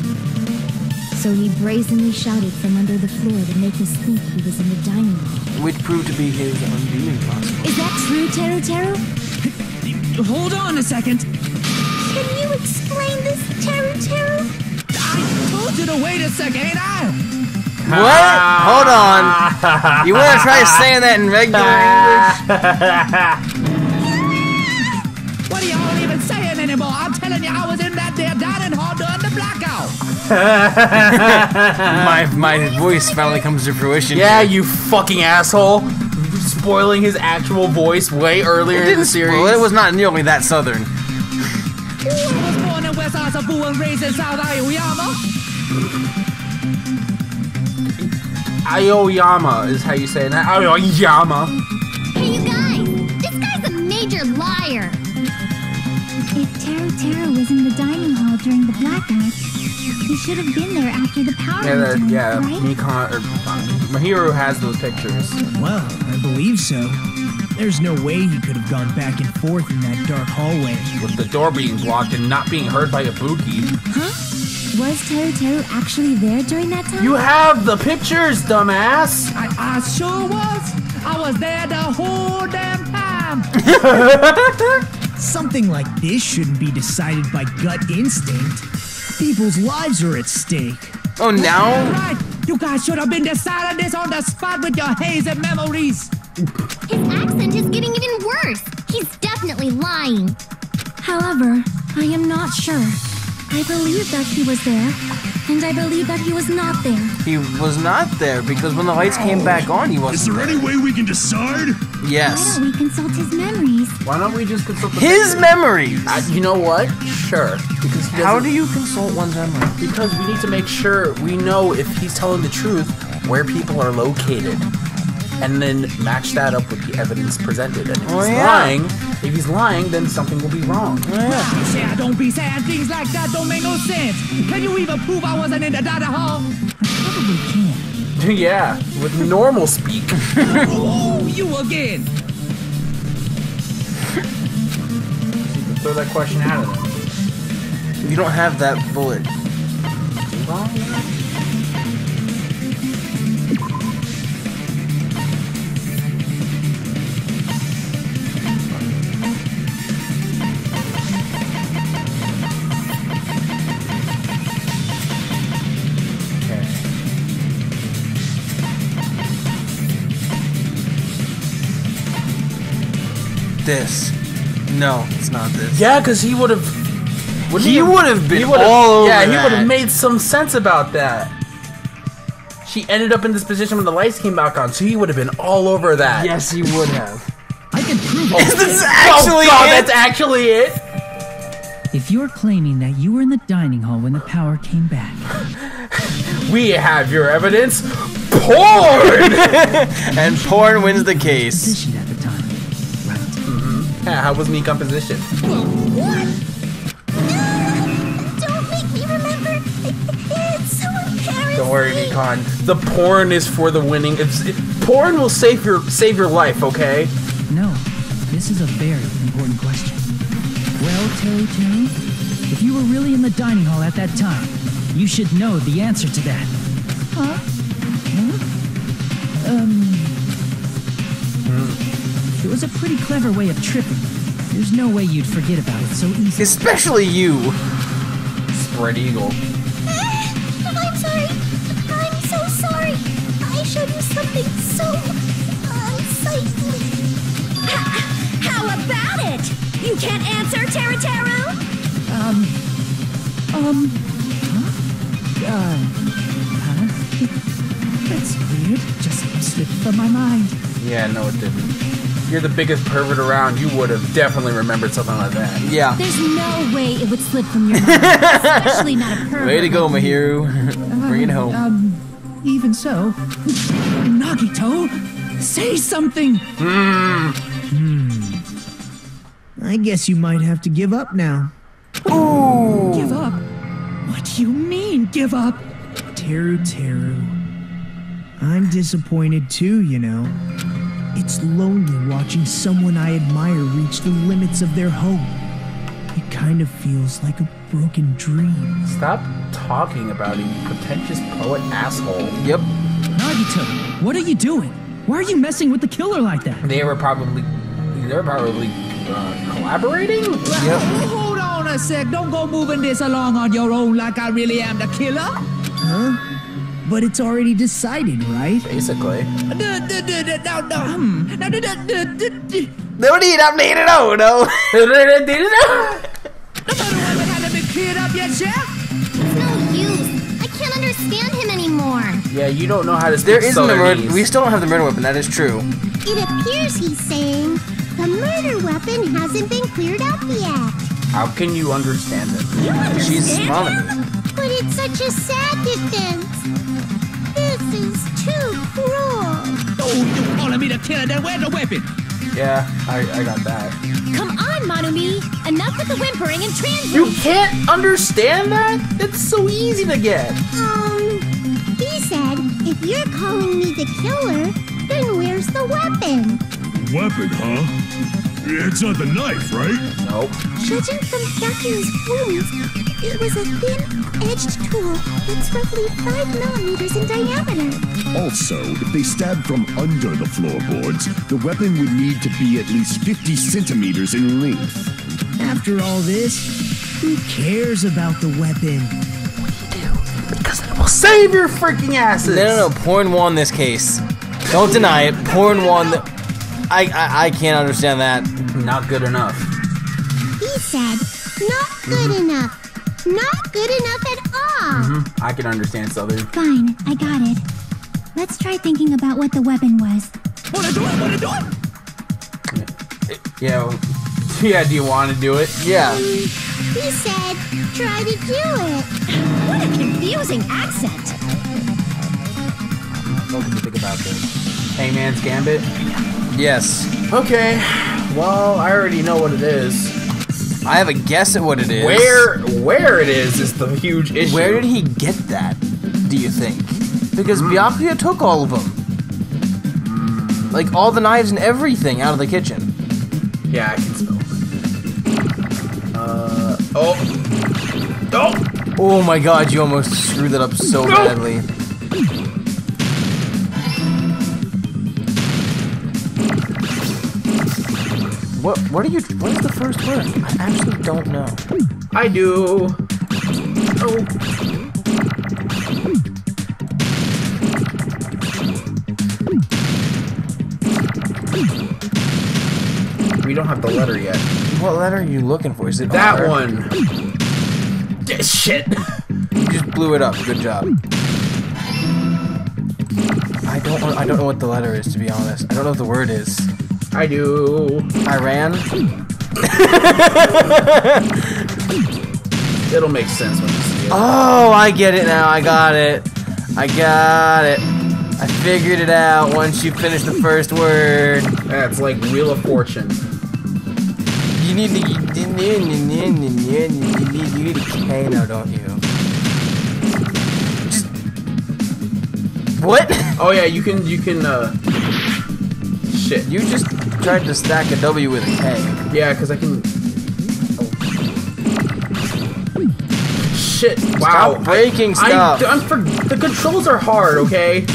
[SPEAKER 12] So he brazenly shouted from under the floor to make us think he was in the dining hall.
[SPEAKER 1] Which proved to be his undoing possible.
[SPEAKER 12] Is that true, Teru?
[SPEAKER 7] Hold on a second.
[SPEAKER 4] Can you explain this, Teru?
[SPEAKER 7] I told you to wait a second, ain't I?
[SPEAKER 1] What? Hold on. You want to try saying that in regular English?
[SPEAKER 7] What are y'all even saying anymore? I'm telling you, I was in that there dining hall during the blackout.
[SPEAKER 1] my voice finally comes to fruition.
[SPEAKER 2] Yeah, you fucking asshole. Spoiling his actual voice way earlier in the series.
[SPEAKER 1] Well, it was not nearly that southern.
[SPEAKER 7] I was born in West Asabu and raised in South Aoyama.
[SPEAKER 2] Aoyama is how you say that. Aoyama.
[SPEAKER 8] Hey, you guys! This guy's a major liar!
[SPEAKER 4] If Teru was in the dining hall during the blackout, he should have been there after the power went out, right?
[SPEAKER 2] Mahiru has those pictures.
[SPEAKER 3] Well, I believe so. There's no way he could have gone back and forth in that dark hallway.
[SPEAKER 2] With the door being blocked and not being heard by Ibuki.
[SPEAKER 12] Huh? Was Teru actually there during that time?
[SPEAKER 2] You have the pictures, dumbass!
[SPEAKER 7] I sure was. I was there the whole damn time.
[SPEAKER 3] Something like this shouldn't be decided by gut instinct. People's lives are at stake.
[SPEAKER 1] Oh, now?
[SPEAKER 7] Right. You guys should have been deciding this on the spot with your hazy memories.
[SPEAKER 8] His accent is getting even worse. He's definitely lying.
[SPEAKER 12] However, I am not sure. I believe that he was there, and I believe that he was not there.
[SPEAKER 1] He was not there because when the lights came back on, he wasn't.
[SPEAKER 10] Is there any way we can decide?
[SPEAKER 1] Yes.
[SPEAKER 4] Why don't we consult his memories?
[SPEAKER 2] Why don't we just consult
[SPEAKER 1] his memories?
[SPEAKER 2] You know what? Sure. Because
[SPEAKER 1] how do you consult one's memory?
[SPEAKER 2] Because we need to make sure we know if he's telling the truth, where people are located, and then match that up with the evidence presented. And if he's lying, then something will be wrong.
[SPEAKER 7] Yeah, don't be saying things like that. Don't make no sense. Can you even prove I wasn't in the dining hall?
[SPEAKER 3] I probably can.
[SPEAKER 2] Yeah, with normal speak.
[SPEAKER 7] Oh, you again.
[SPEAKER 2] Throw that question out of them.
[SPEAKER 1] You don't have that bullet. This. No, it's not this.
[SPEAKER 2] Yeah, because he would have.
[SPEAKER 1] He would have been all over.
[SPEAKER 2] Yeah, he would have made some sense about that. She ended up in this position when the lights came back on, so he would have been all over that.
[SPEAKER 1] Yes, he would have.
[SPEAKER 3] I can prove it.
[SPEAKER 1] Is this actually it?
[SPEAKER 2] That's actually it?
[SPEAKER 7] If you're claiming that you were in the dining hall when the power came back,
[SPEAKER 2] we have your evidence. Porn!
[SPEAKER 1] And porn wins the case.
[SPEAKER 7] Positioned at the time.
[SPEAKER 2] Yeah, how was me composition?
[SPEAKER 4] What? Don't make me remember. It's so embarrassing.
[SPEAKER 2] Don't worry, Nikon. The porn is for the winning. Porn will save your life, okay?
[SPEAKER 7] No, this is a very important question. Well, Teru, if you were really in the dining hall at that time, you should know the answer to that. Huh? It was a pretty clever way of tripping. There's no way you'd forget about it so easily.
[SPEAKER 1] Especially you.
[SPEAKER 2] Spread eagle.
[SPEAKER 4] I'm sorry. I'm so sorry. I showed you something so unsightly.
[SPEAKER 8] How about it? You can't answer, Teru?
[SPEAKER 7] That's weird. Just slipped from my mind.
[SPEAKER 2] Yeah, no, it didn't. You're the biggest pervert around. You would have definitely remembered something like that.
[SPEAKER 1] Yeah.
[SPEAKER 11] There's no way it would slip from your mind, especially not a pervert.
[SPEAKER 1] Way to go, Mahiru. Bring it home.
[SPEAKER 9] Even so, Nagito, say something. I guess you might have to give up now.
[SPEAKER 1] Ooh.
[SPEAKER 9] Give up? What do you mean, give up? Teru, I'm disappointed too, you know. It's lonely watching someone I admire reach the limits of their hope. It kind of feels like a broken dream.
[SPEAKER 2] Stop talking about it, you pretentious poet asshole.
[SPEAKER 1] Yep.
[SPEAKER 7] Nagito, what are you doing? Why are you messing with the killer like that?
[SPEAKER 2] They were probably collaborating?
[SPEAKER 1] Yep.
[SPEAKER 15] Hold on a sec. Don't go moving this along on your own like I really am the killer.
[SPEAKER 9] Huh? But it's already decided, right?
[SPEAKER 2] Basically.
[SPEAKER 15] Cleared up yet, Chef?
[SPEAKER 4] It's no use. I can't understand him anymore.
[SPEAKER 2] Yeah, you don't know how to speak
[SPEAKER 1] There isn't a murder.
[SPEAKER 2] Southernese.
[SPEAKER 1] We still don't have the murder weapon. That is true.
[SPEAKER 4] It appears he's saying the murder weapon hasn't been cleared up yet.
[SPEAKER 2] How can you understand it?
[SPEAKER 1] She's smiling.
[SPEAKER 4] But it's such a sad defense. This is too cruel.
[SPEAKER 15] Oh, you calling me the killer? Then where's the weapon?
[SPEAKER 2] Yeah, I got that.
[SPEAKER 11] Come on, Monumi. Enough with the whimpering and translate.
[SPEAKER 2] You can't understand that? It's so easy to get.
[SPEAKER 4] He said, if you're calling me the killer, then where's the weapon?
[SPEAKER 10] Weapon, huh? It's not the knife, right?
[SPEAKER 2] Nope.
[SPEAKER 4] Judging from Yaku's wounds, it was a thin-edged tool that's roughly 5 millimeters in diameter.
[SPEAKER 5] Also, if they stabbed from under the floorboards, the weapon would need to be at least 50 centimeters in length.
[SPEAKER 9] After all this, who cares about the weapon?
[SPEAKER 2] Because it will save your freaking asses.
[SPEAKER 1] No. Porn won this case. Don't deny it. Porn won. I can't understand that.
[SPEAKER 2] Not good enough.
[SPEAKER 4] He said, not good enough. Not good enough at all.
[SPEAKER 2] I can understand Southern.
[SPEAKER 8] Fine, I got it. Let's try thinking about what the weapon was.
[SPEAKER 15] Wanna do it?
[SPEAKER 2] Yeah, do you want to do it?
[SPEAKER 1] Yeah.
[SPEAKER 4] He said, try to do it.
[SPEAKER 11] What a confusing accent.
[SPEAKER 2] What do you think about this? Hangman's Gambit?
[SPEAKER 1] Yes.
[SPEAKER 2] Okay. Well, I already know what it is.
[SPEAKER 1] I have a guess at what it is.
[SPEAKER 2] Where it is the huge issue.
[SPEAKER 1] Where did he get that, do you think? Because Byakuya took all of them. Like, all the knives and everything out of the kitchen.
[SPEAKER 2] Yeah, I can smell it.
[SPEAKER 1] Oh my god, you almost screwed that up so badly. What is the first word? I actually don't know.
[SPEAKER 2] I do. Oh. We don't have the letter yet.
[SPEAKER 1] What letter are you looking for? Is it
[SPEAKER 2] that
[SPEAKER 1] R?
[SPEAKER 2] one? Yeah, shit.
[SPEAKER 1] You just blew it up. Good job. I don't know what the letter is, to be honest. I don't know what the word is.
[SPEAKER 2] I do.
[SPEAKER 1] Iran?
[SPEAKER 2] It'll make sense when you see it.
[SPEAKER 1] Oh, I get it now. I got it. I figured it out once you finish the first word.
[SPEAKER 2] That's like Wheel of Fortune.
[SPEAKER 1] You need a K now, don't you? Just... What?
[SPEAKER 2] Oh yeah, you can shit.
[SPEAKER 1] You just tried to stack a W with a K.
[SPEAKER 2] Yeah, because I can... Oh. Shit, wow.
[SPEAKER 1] Stop breaking stuff.
[SPEAKER 2] The controls are hard, okay?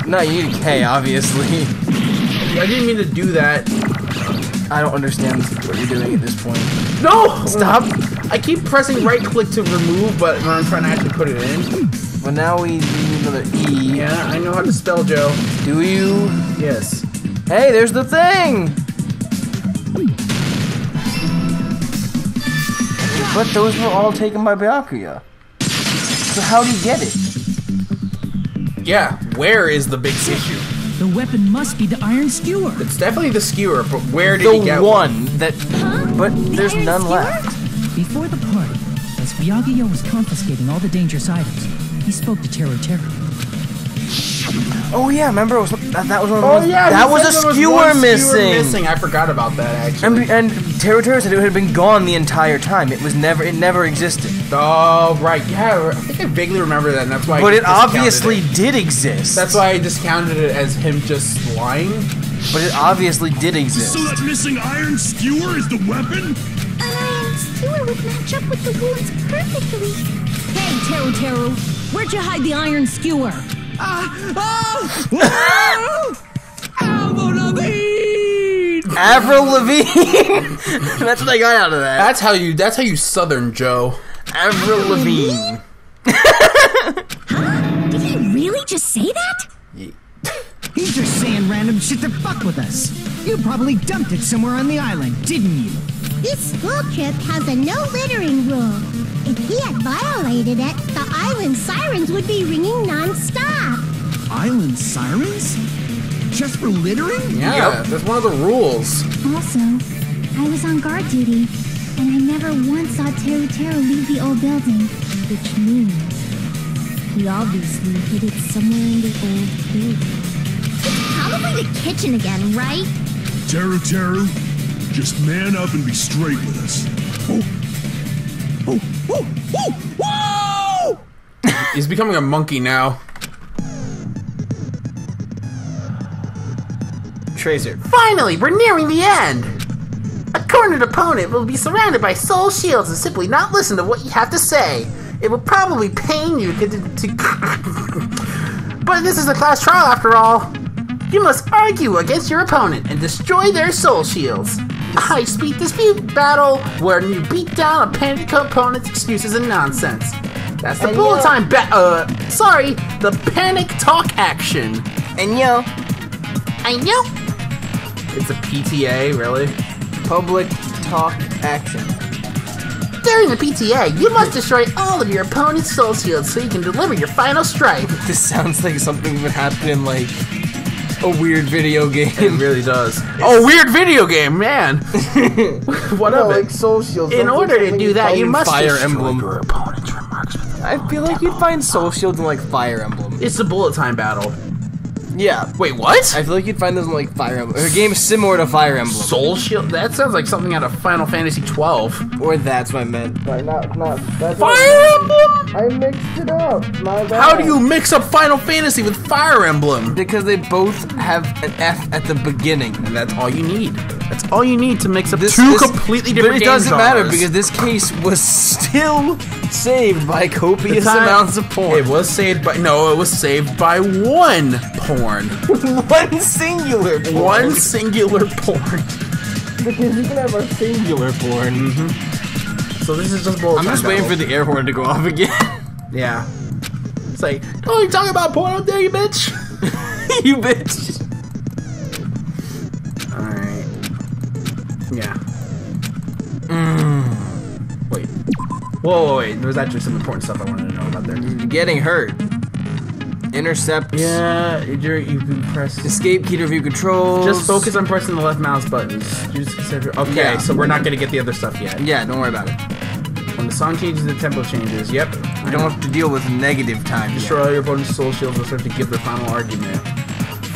[SPEAKER 1] No, you need a K, obviously.
[SPEAKER 2] I didn't mean to do that.
[SPEAKER 1] I don't understand what you're doing at this point.
[SPEAKER 2] No!
[SPEAKER 1] Stop!
[SPEAKER 2] I keep pressing right click to remove, but when I'm trying to actually put it in.
[SPEAKER 1] Well, now we need another E.
[SPEAKER 2] Yeah, I know how to spell, Joe.
[SPEAKER 1] Do you?
[SPEAKER 2] Yes.
[SPEAKER 1] Hey, there's the thing! But those were all taken by Byakuya. So how do you get it?
[SPEAKER 2] Yeah, where is the big issue?
[SPEAKER 7] The weapon must be the iron skewer.
[SPEAKER 2] It's definitely the skewer, but where did he get
[SPEAKER 1] The one that... But there's none left.
[SPEAKER 7] Before the party, as Byakuya was confiscating all the dangerous items, he spoke to Teru Teru.
[SPEAKER 1] Oh yeah, remember it was, that was one of
[SPEAKER 2] Oh
[SPEAKER 1] those,
[SPEAKER 2] yeah,
[SPEAKER 1] that
[SPEAKER 2] he
[SPEAKER 1] was
[SPEAKER 2] said
[SPEAKER 1] a
[SPEAKER 2] there was
[SPEAKER 1] skewer
[SPEAKER 2] one
[SPEAKER 1] missing.
[SPEAKER 2] missing. I forgot about that actually.
[SPEAKER 1] And Teru Teru said it had been gone the entire time. It never existed.
[SPEAKER 2] Oh right, yeah. I think I vaguely remember that, and that's why.
[SPEAKER 1] But
[SPEAKER 2] I
[SPEAKER 1] it obviously did exist.
[SPEAKER 2] That's why I discounted it as him just lying.
[SPEAKER 1] But it obviously did exist.
[SPEAKER 10] So that missing iron skewer is the weapon?
[SPEAKER 4] An iron skewer would match up with the wounds perfectly.
[SPEAKER 11] Hey, Teru Teru, where'd you hide the iron skewer?
[SPEAKER 15] Avril Lavigne!
[SPEAKER 1] Avril Lavigne. That's what I got out of that.
[SPEAKER 2] That's how you Southern Joe.
[SPEAKER 1] Avril Lavigne.
[SPEAKER 11] Huh? Did he really just say that?
[SPEAKER 9] He's just saying random shit to fuck with us. You probably dumped it somewhere on the island, didn't you?
[SPEAKER 4] This school trip has a no littering rule. If he had violated it, the island sirens would be ringing non-stop.
[SPEAKER 14] Island sirens? Just for littering?
[SPEAKER 2] Yeah, that's one of the rules.
[SPEAKER 8] Also, I was on guard duty, and I never once saw Teru Teru leave the old building.
[SPEAKER 12] Which means he obviously hid it somewhere in the old building.
[SPEAKER 4] It's probably the kitchen again, right?
[SPEAKER 10] Teru Teru, just man up and be straight with us.
[SPEAKER 2] Whoa! He's becoming a monkey now.
[SPEAKER 1] Tracer.
[SPEAKER 16] Finally, we're nearing the end! A cornered opponent will be surrounded by soul shields and simply not listen to what you have to say. It will probably pain you to But this is a class trial after all. You must argue against your opponent and destroy their soul shields. A high-speed dispute battle where you beat down a panic opponent's excuses and nonsense. That's the bullet time the panic talk action.
[SPEAKER 1] And yo.
[SPEAKER 16] I know.
[SPEAKER 2] It's a PTA, really?
[SPEAKER 1] Public talk action.
[SPEAKER 16] During the PTA, you must destroy all of your opponent's soul shields so you can deliver your final strike.
[SPEAKER 1] This sounds like something that would happen in, like, a weird video game.
[SPEAKER 2] It really does. Oh, weird video game, man. What of it?
[SPEAKER 1] Like soul shields.
[SPEAKER 16] In order to do that, you must
[SPEAKER 1] Fire
[SPEAKER 16] destroy
[SPEAKER 1] Emblem.
[SPEAKER 16] your opponent's remarks with
[SPEAKER 1] I feel like you'd find soul shields in like Fire Emblem.
[SPEAKER 2] It's the bullet time battle.
[SPEAKER 1] Yeah.
[SPEAKER 2] Wait, what?
[SPEAKER 1] I feel like you'd find those in like Fire Emblem. A game similar to Fire Emblem.
[SPEAKER 2] Soul Shield? That sounds like something out of Final Fantasy 12.
[SPEAKER 1] Or that's what I meant.
[SPEAKER 2] Fire Emblem?
[SPEAKER 1] I mixed it up. My bad.
[SPEAKER 2] How do you mix up Final Fantasy with Fire Emblem?
[SPEAKER 1] Because they both have an F at the beginning.
[SPEAKER 2] And that's all you need. That's all you need to mix up two completely different
[SPEAKER 1] But it
[SPEAKER 2] game
[SPEAKER 1] doesn't matter
[SPEAKER 2] genres.
[SPEAKER 1] because this case was still saved by copious amounts of porn.
[SPEAKER 2] It was saved by... No, it was saved by one porn.
[SPEAKER 1] One singular porn.
[SPEAKER 2] One singular porn.
[SPEAKER 1] Because you can have a singular porn.
[SPEAKER 2] Mm-hmm. So this is just bullet
[SPEAKER 1] I'm
[SPEAKER 2] time
[SPEAKER 1] just waiting for
[SPEAKER 2] battle.
[SPEAKER 1] the air horn to go off again.
[SPEAKER 2] Yeah. It's like, oh, you talking about porn up there, you bitch?
[SPEAKER 1] You bitch.
[SPEAKER 2] Alright. Yeah. Wait. Whoa, wait. There was actually some important stuff I wanted to know about there.
[SPEAKER 1] Getting hurt. Intercept.
[SPEAKER 2] Yeah, you can press...
[SPEAKER 1] Escape key to review controls.
[SPEAKER 2] Just focus on pressing the left mouse buttons. Okay,
[SPEAKER 1] Yeah.
[SPEAKER 2] so we're not going to get the other stuff yet.
[SPEAKER 1] Yeah, don't worry about it.
[SPEAKER 2] When the song changes, the tempo changes. Yep.
[SPEAKER 1] You don't have to deal with negative time yet.
[SPEAKER 2] Destroy all your opponent's soul shields will start to give their final argument.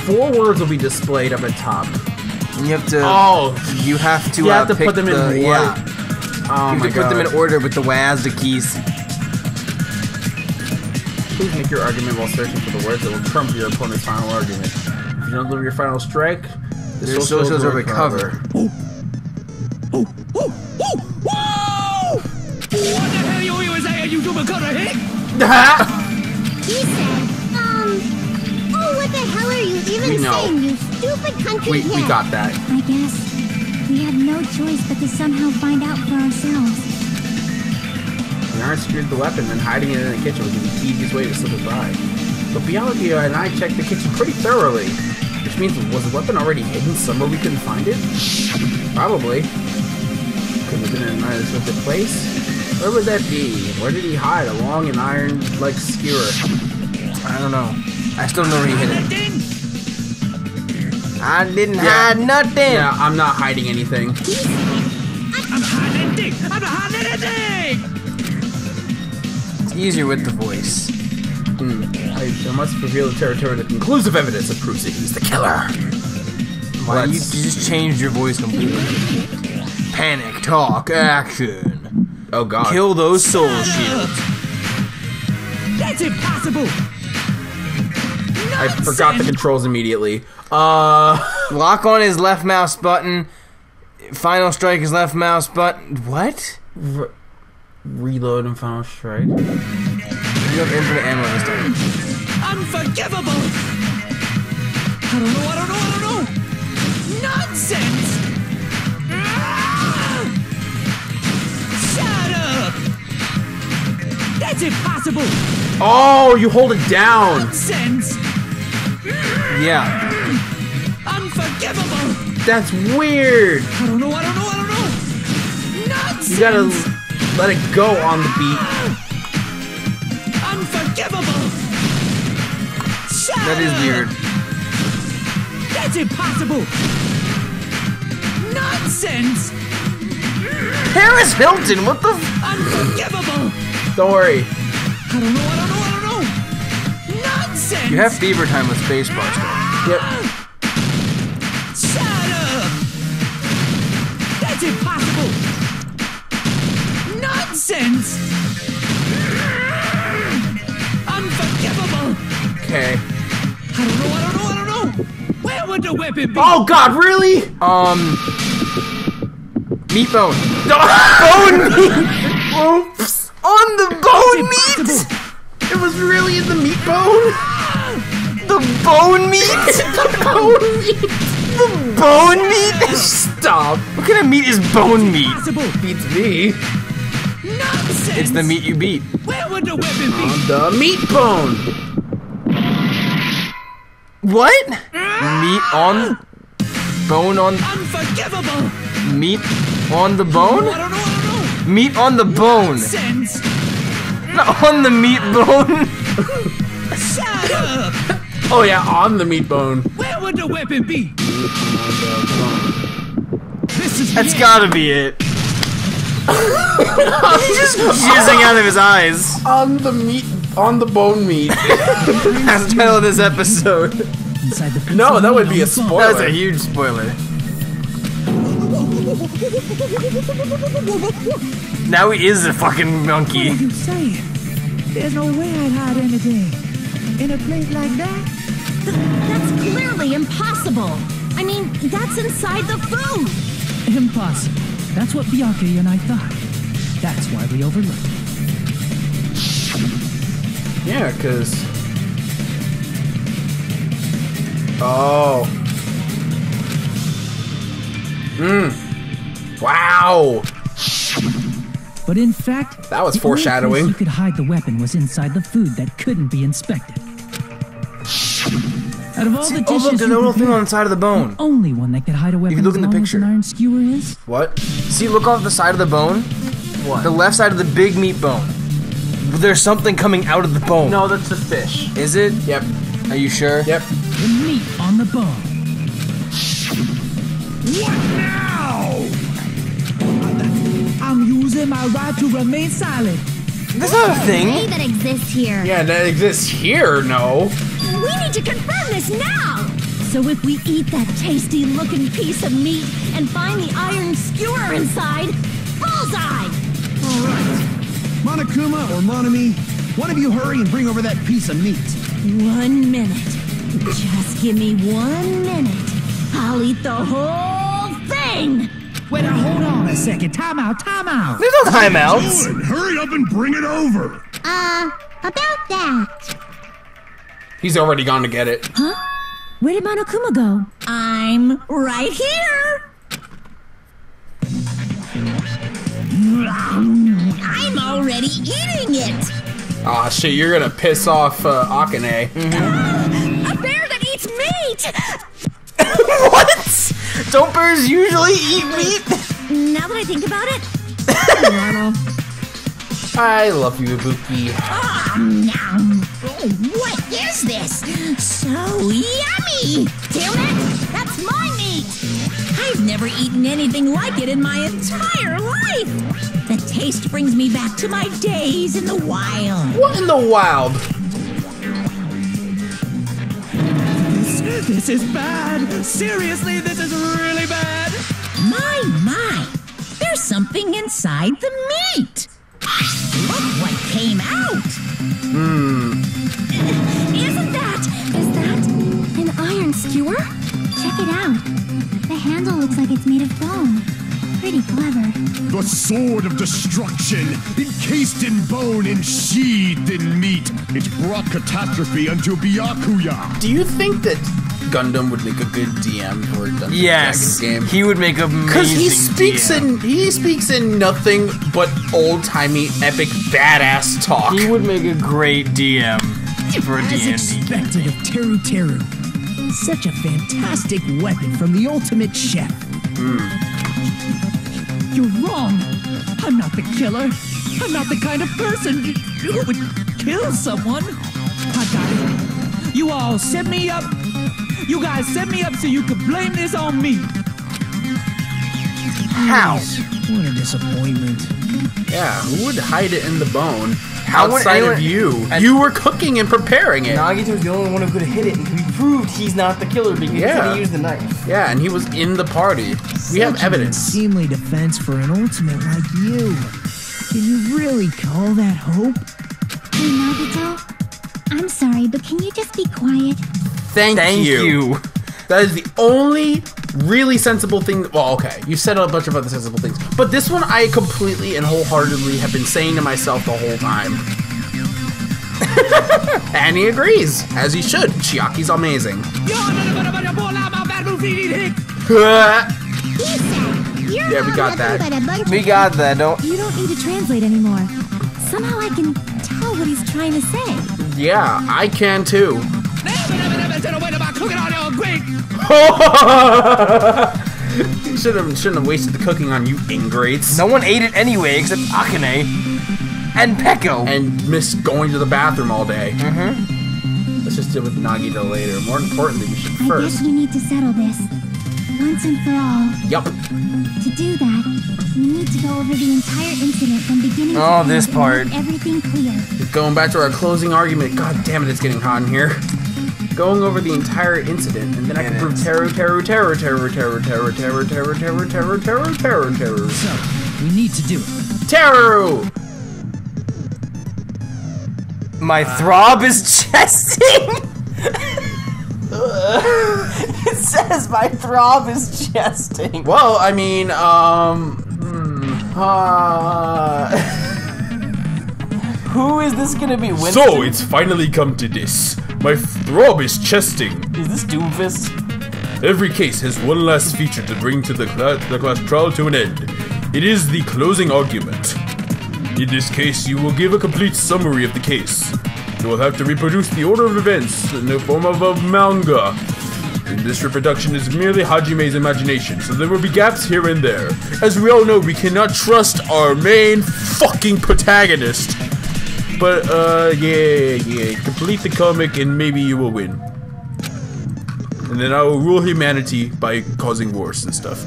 [SPEAKER 2] 4 words will be displayed up at top.
[SPEAKER 1] And you have to...
[SPEAKER 2] Oh!
[SPEAKER 1] You have to,
[SPEAKER 2] You have to
[SPEAKER 1] pick
[SPEAKER 2] put them in order.
[SPEAKER 1] Yeah.
[SPEAKER 2] Oh
[SPEAKER 1] you
[SPEAKER 2] my
[SPEAKER 1] have to put them in order with the WASD keys.
[SPEAKER 2] Please make your argument while searching for the words that will trump your opponent's final argument. If you don't deliver your final strike, the
[SPEAKER 1] Their soul shields will recover.
[SPEAKER 15] What the hell you even saying, you do because of hit?
[SPEAKER 4] He said, oh, what the hell are you even
[SPEAKER 2] We know.
[SPEAKER 4] saying, you stupid country
[SPEAKER 2] We
[SPEAKER 4] hick?
[SPEAKER 2] got that.
[SPEAKER 8] I guess we had no choice but to somehow find out for ourselves.
[SPEAKER 2] We aren't secured the weapon, then hiding it in the kitchen would be the easiest way to slip it by. But Byakuya and I checked the kitchen pretty thoroughly. Which means, was the weapon already hidden somewhere we couldn't find it? Probably. Could have been in an unexpected place. Where would that be? Where did he hide along an iron-like skewer?
[SPEAKER 1] I don't know. I still know where he hit it. I didn't hide nothing.
[SPEAKER 17] Yeah, I'm not hiding anything.
[SPEAKER 15] I'm hiding. I'm not hiding anything.
[SPEAKER 1] It's easier with the voice.
[SPEAKER 17] I must reveal the territory with conclusive evidence that proves that he's the killer.
[SPEAKER 1] Why you just changed your voice completely? Panic, talk, action.
[SPEAKER 17] Oh god.
[SPEAKER 1] Kill those soul shields.
[SPEAKER 15] That's impossible.
[SPEAKER 17] I forgot the controls immediately.
[SPEAKER 1] Lock on his left mouse button. Final strike is left mouse button. What?
[SPEAKER 17] Reload and final strike.
[SPEAKER 1] You have infinite ammo this time.
[SPEAKER 15] Unforgivable. I don't know. Nonsense. Shut up. That's impossible.
[SPEAKER 17] Oh, you hold it down.
[SPEAKER 15] Nonsense.
[SPEAKER 1] Yeah.
[SPEAKER 15] Unforgivable.
[SPEAKER 17] That's weird.
[SPEAKER 15] I don't know. Nonsense.
[SPEAKER 17] You gotta let it go on the beat.
[SPEAKER 15] Unforgivable.
[SPEAKER 1] That is weird.
[SPEAKER 15] That's impossible. Nonsense.
[SPEAKER 1] Paris Hilton, what the
[SPEAKER 15] Unforgivable.
[SPEAKER 17] Don't worry.
[SPEAKER 15] I don't know. Nonsense.
[SPEAKER 1] You have fever time with spacebar stuff.
[SPEAKER 17] Yep.
[SPEAKER 15] Shut up. That's impossible. Nonsense. Unforgivable.
[SPEAKER 17] Okay.
[SPEAKER 15] I don't know. Where would the weapon be?
[SPEAKER 17] Oh god, really?
[SPEAKER 1] Meat bone.
[SPEAKER 17] Bone meat.
[SPEAKER 1] Oops. On the bone meat.
[SPEAKER 17] It was really in the meat bone.
[SPEAKER 1] The bone meat.
[SPEAKER 17] The bone meat.
[SPEAKER 1] The bone meat.
[SPEAKER 17] Stop.
[SPEAKER 1] What kind of meat is bone meat?
[SPEAKER 17] Beats me.
[SPEAKER 15] Nonsense.
[SPEAKER 1] It's the meat you beat.
[SPEAKER 15] Where would the weapon be?
[SPEAKER 17] On the meat bone.
[SPEAKER 1] What? Meat on bone on
[SPEAKER 15] Unforgivable.
[SPEAKER 1] meat on the bone?
[SPEAKER 15] I don't know.
[SPEAKER 1] Meat on the bone.
[SPEAKER 15] Nonsense.
[SPEAKER 1] Not on the meat bone.
[SPEAKER 15] Shut up.
[SPEAKER 17] Oh yeah, on the meat bone.
[SPEAKER 15] Where would the weapon be? This is
[SPEAKER 1] That's gotta be it. He's just jizzing out of his eyes.
[SPEAKER 17] On the meat, on the bone meat.
[SPEAKER 1] That's the title of this episode.
[SPEAKER 7] Inside the
[SPEAKER 17] No, that would be a spoiler.
[SPEAKER 1] That's a huge spoiler. Now he is a fucking monkey.
[SPEAKER 15] What are you saying? There's no way I'd hide anything in a place like that.
[SPEAKER 11] That's clearly impossible. I mean, that's inside the food.
[SPEAKER 7] Impossible. That's what Bianca and I thought. That's why we overlooked it.
[SPEAKER 17] Yeah, cause. Oh. Wow.
[SPEAKER 7] But in fact,
[SPEAKER 17] That was
[SPEAKER 7] the only
[SPEAKER 17] foreshadowing.
[SPEAKER 7] place you could hide the weapon was inside the food that couldn't be inspected. Out of all the
[SPEAKER 1] Oh
[SPEAKER 7] dishes
[SPEAKER 1] look, there's a
[SPEAKER 7] you
[SPEAKER 1] little thing
[SPEAKER 7] prepared,
[SPEAKER 1] on the side of the bone.
[SPEAKER 7] the only one that could hide a weapon
[SPEAKER 1] you look
[SPEAKER 7] as
[SPEAKER 1] in the
[SPEAKER 7] long as
[SPEAKER 1] picture.
[SPEAKER 7] an iron skewer is?
[SPEAKER 17] What?
[SPEAKER 1] See, look off the side of the bone.
[SPEAKER 17] What?
[SPEAKER 1] The left side of the big meat bone. There's something coming out of the bone.
[SPEAKER 17] No, that's the fish.
[SPEAKER 1] Is it?
[SPEAKER 17] Yep.
[SPEAKER 1] Are you sure?
[SPEAKER 17] Yep.
[SPEAKER 7] The meat on the bone.
[SPEAKER 10] What now?
[SPEAKER 15] I'm using my right to remain silent.
[SPEAKER 1] That's not a
[SPEAKER 11] Way
[SPEAKER 1] thing.
[SPEAKER 11] that exists here.
[SPEAKER 17] Yeah, that exists here, no.
[SPEAKER 11] We need to confirm this now. So if we eat that tasty-looking piece of meat and find the iron skewer inside, bullseye!
[SPEAKER 14] All right. Monokuma or Monami, one of you hurry and bring over that piece of meat.
[SPEAKER 11] 1 minute. Just give me 1 minute. I'll eat the whole thing.
[SPEAKER 15] Wait, hold on a second. Time out.
[SPEAKER 1] There's no timeouts.
[SPEAKER 10] Good. Hurry up and bring it over.
[SPEAKER 8] About that.
[SPEAKER 17] He's already gone to get it.
[SPEAKER 11] Huh? Where did Monokuma go? I'm right here.
[SPEAKER 13] I'm already eating it.
[SPEAKER 17] Aw, shit, you're gonna piss off Akane.
[SPEAKER 11] A bear that eats meat.
[SPEAKER 1] What? Don't bears usually eat meat?
[SPEAKER 11] Now that I think about it,
[SPEAKER 17] I love you, Ibuki.
[SPEAKER 13] What is this? Ooh, yummy!
[SPEAKER 11] Damn it! That's my meat!
[SPEAKER 13] I've never eaten anything like it in my entire life! The taste brings me back to my days in the wild.
[SPEAKER 16] What in the wild?
[SPEAKER 15] This is bad. Seriously, this is really bad.
[SPEAKER 13] My. There's something inside the meat. Look what came out.
[SPEAKER 11] Is that an iron skewer?
[SPEAKER 8] Check it out. The handle looks like it's made of bone. Pretty clever.
[SPEAKER 5] The sword of destruction, encased in bone and sheathed in meat. It brought catastrophe unto Byakuya.
[SPEAKER 16] Do you think that Gundam would make a good DM for a Dungeons & Dragons game?
[SPEAKER 1] He would make amazing.
[SPEAKER 16] Because he speaks in nothing but old-timey, epic, badass talk.
[SPEAKER 1] He would make a great DM for a
[SPEAKER 9] As
[SPEAKER 1] D&D.
[SPEAKER 9] expected of Teru Teru. Such a fantastic weapon from the ultimate chef.
[SPEAKER 15] You're wrong. I'm not the killer. I'm not the kind of person who would kill someone. I got it. You all set me up. You guys set me up so you could blame this on me.
[SPEAKER 1] How?
[SPEAKER 9] What a disappointment.
[SPEAKER 16] Yeah, who would hide it in the bone
[SPEAKER 1] How would
[SPEAKER 16] outside
[SPEAKER 1] anyone-
[SPEAKER 16] of you? You were cooking and preparing it.
[SPEAKER 1] Nagito was the only one who could have hit it, and we proved he's not the killer because he could have used the knife.
[SPEAKER 16] Yeah, and he was in the party. We have
[SPEAKER 9] Such
[SPEAKER 16] evidence.
[SPEAKER 9] An unseemly defense for an ultimate like you. Can you really call that hope?
[SPEAKER 8] Hey, Nagito. I'm sorry, but can you just be quiet?
[SPEAKER 16] Thank you. That is the only really sensible thing. Well, okay, you said a bunch of other sensible things, but this one I completely and wholeheartedly have been saying to myself the whole time. And he agrees, as he should. Chiaki's amazing. Yeah, we got that.
[SPEAKER 1] We got that.
[SPEAKER 12] You don't need to translate anymore. Somehow I can tell what he's trying to say.
[SPEAKER 16] Yeah, I can too. Shouldn't have wasted the cooking on you ingrates.
[SPEAKER 1] No one ate it anyway except Akane and Peko.
[SPEAKER 16] And missed going to the bathroom all day. Let's just deal with Nagito later. More importantly, we should
[SPEAKER 8] I
[SPEAKER 16] first.
[SPEAKER 8] guess we need to settle this. Once and for all.
[SPEAKER 16] Yup.
[SPEAKER 8] To do that, we need to go over the entire incident from beginning to
[SPEAKER 1] Oh,
[SPEAKER 8] end
[SPEAKER 1] this
[SPEAKER 8] and
[SPEAKER 1] part.
[SPEAKER 8] make everything clear.
[SPEAKER 16] Going back to our closing argument. God damn it, it's getting hot in here. Going over the entire incident, and then I can prove terror.
[SPEAKER 9] So, we need to do it.
[SPEAKER 16] Terror!
[SPEAKER 1] My throb is chesting. It says my throb is chesting.
[SPEAKER 16] Well, I mean,
[SPEAKER 1] who is this gonna be? Winston?
[SPEAKER 2] So it's finally come to this. My throb is chesting.
[SPEAKER 1] Is this Doomfist?
[SPEAKER 2] Every case has one last feature to bring to the class trial to an end. It is the closing argument. In this case, you will give a complete summary of the case. You will have to reproduce the order of events in the form of a manga. And this reproduction is merely Hajime's imagination, so there will be gaps here and there. As we all know, we cannot trust our main fucking protagonist. But, yeah, complete the comic and maybe you will win. And then I will rule humanity by causing wars and stuff.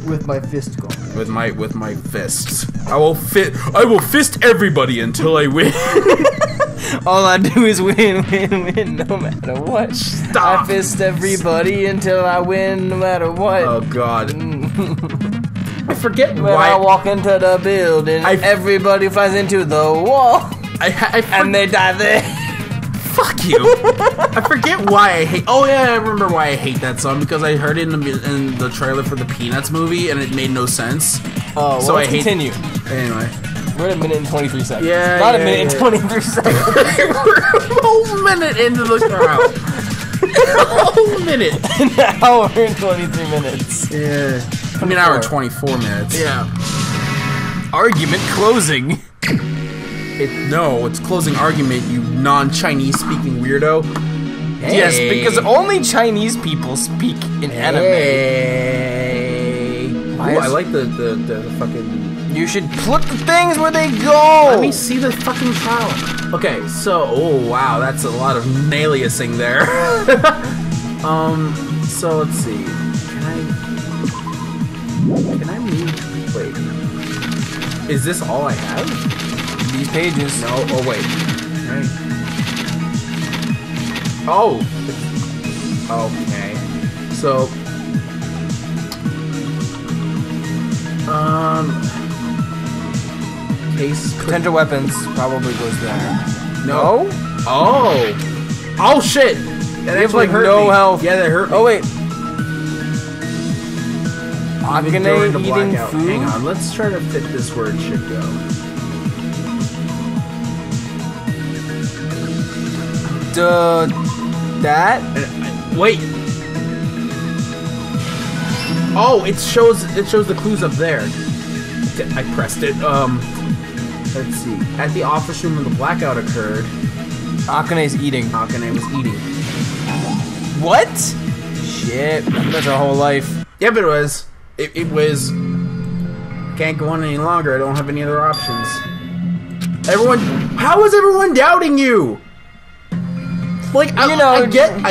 [SPEAKER 1] With my fist gone.
[SPEAKER 16] With my fists. I will fist everybody until I win.
[SPEAKER 1] All I do is win, no matter what.
[SPEAKER 16] Stop.
[SPEAKER 1] I fist everybody until I win, no matter what.
[SPEAKER 16] Oh God. I forget
[SPEAKER 1] when
[SPEAKER 16] why
[SPEAKER 1] I walk into the building, everybody flies into the wall. And they die there.
[SPEAKER 16] Fuck you. I forget why I hate. Oh yeah, I remember why I hate that song, because I heard it in the trailer for the Peanuts movie and it made no sense.
[SPEAKER 1] Oh, well,
[SPEAKER 16] so
[SPEAKER 1] let's
[SPEAKER 16] I hate.
[SPEAKER 1] continue.
[SPEAKER 16] Anyway,
[SPEAKER 1] we're at a minute and 23 seconds.
[SPEAKER 16] Yeah,
[SPEAKER 1] not
[SPEAKER 16] yeah,
[SPEAKER 1] a minute and 23 seconds.
[SPEAKER 16] We're a whole minute into the trial. A whole minute.
[SPEAKER 1] An hour and 23 minutes.
[SPEAKER 16] Yeah. I mean, an hour and 24 minutes.
[SPEAKER 1] Yeah. Argument closing.
[SPEAKER 16] No, it's closing argument, you non-Chinese speaking weirdo. Hey.
[SPEAKER 1] Yes, because only Chinese people speak in anime.
[SPEAKER 16] Hey. Ooh, I like the fucking
[SPEAKER 1] You should put the things where they go!
[SPEAKER 16] Let me see the fucking trial. Okay, so, oh wow, that's a lot of aliasing there. So let's see. Can I move? Wait. Is this all I have?
[SPEAKER 1] These pages.
[SPEAKER 16] No, oh wait. Right. Oh! Okay. So... Case...
[SPEAKER 1] Potential weapons probably goes there.
[SPEAKER 16] No? Oh! Oh shit! That
[SPEAKER 1] You have
[SPEAKER 16] actually
[SPEAKER 1] like
[SPEAKER 16] hurt
[SPEAKER 1] no
[SPEAKER 16] me.
[SPEAKER 1] health.
[SPEAKER 16] Yeah, that hurt me.
[SPEAKER 1] Oh wait.
[SPEAKER 16] Even during the
[SPEAKER 1] eating
[SPEAKER 16] blackout.
[SPEAKER 1] food?
[SPEAKER 16] Hang on, let's try to fit this where it should go.
[SPEAKER 1] That?
[SPEAKER 16] Wait. Oh, it shows the clues up there. I pressed it. Let's see. At the office room when the blackout occurred,
[SPEAKER 1] Akane's eating.
[SPEAKER 16] Akane was eating.
[SPEAKER 1] What? Shit. That's our whole life.
[SPEAKER 16] Yeah, but it was. It was. Can't go on any longer. I don't have any other options. Everyone. How is everyone doubting you? Like, I get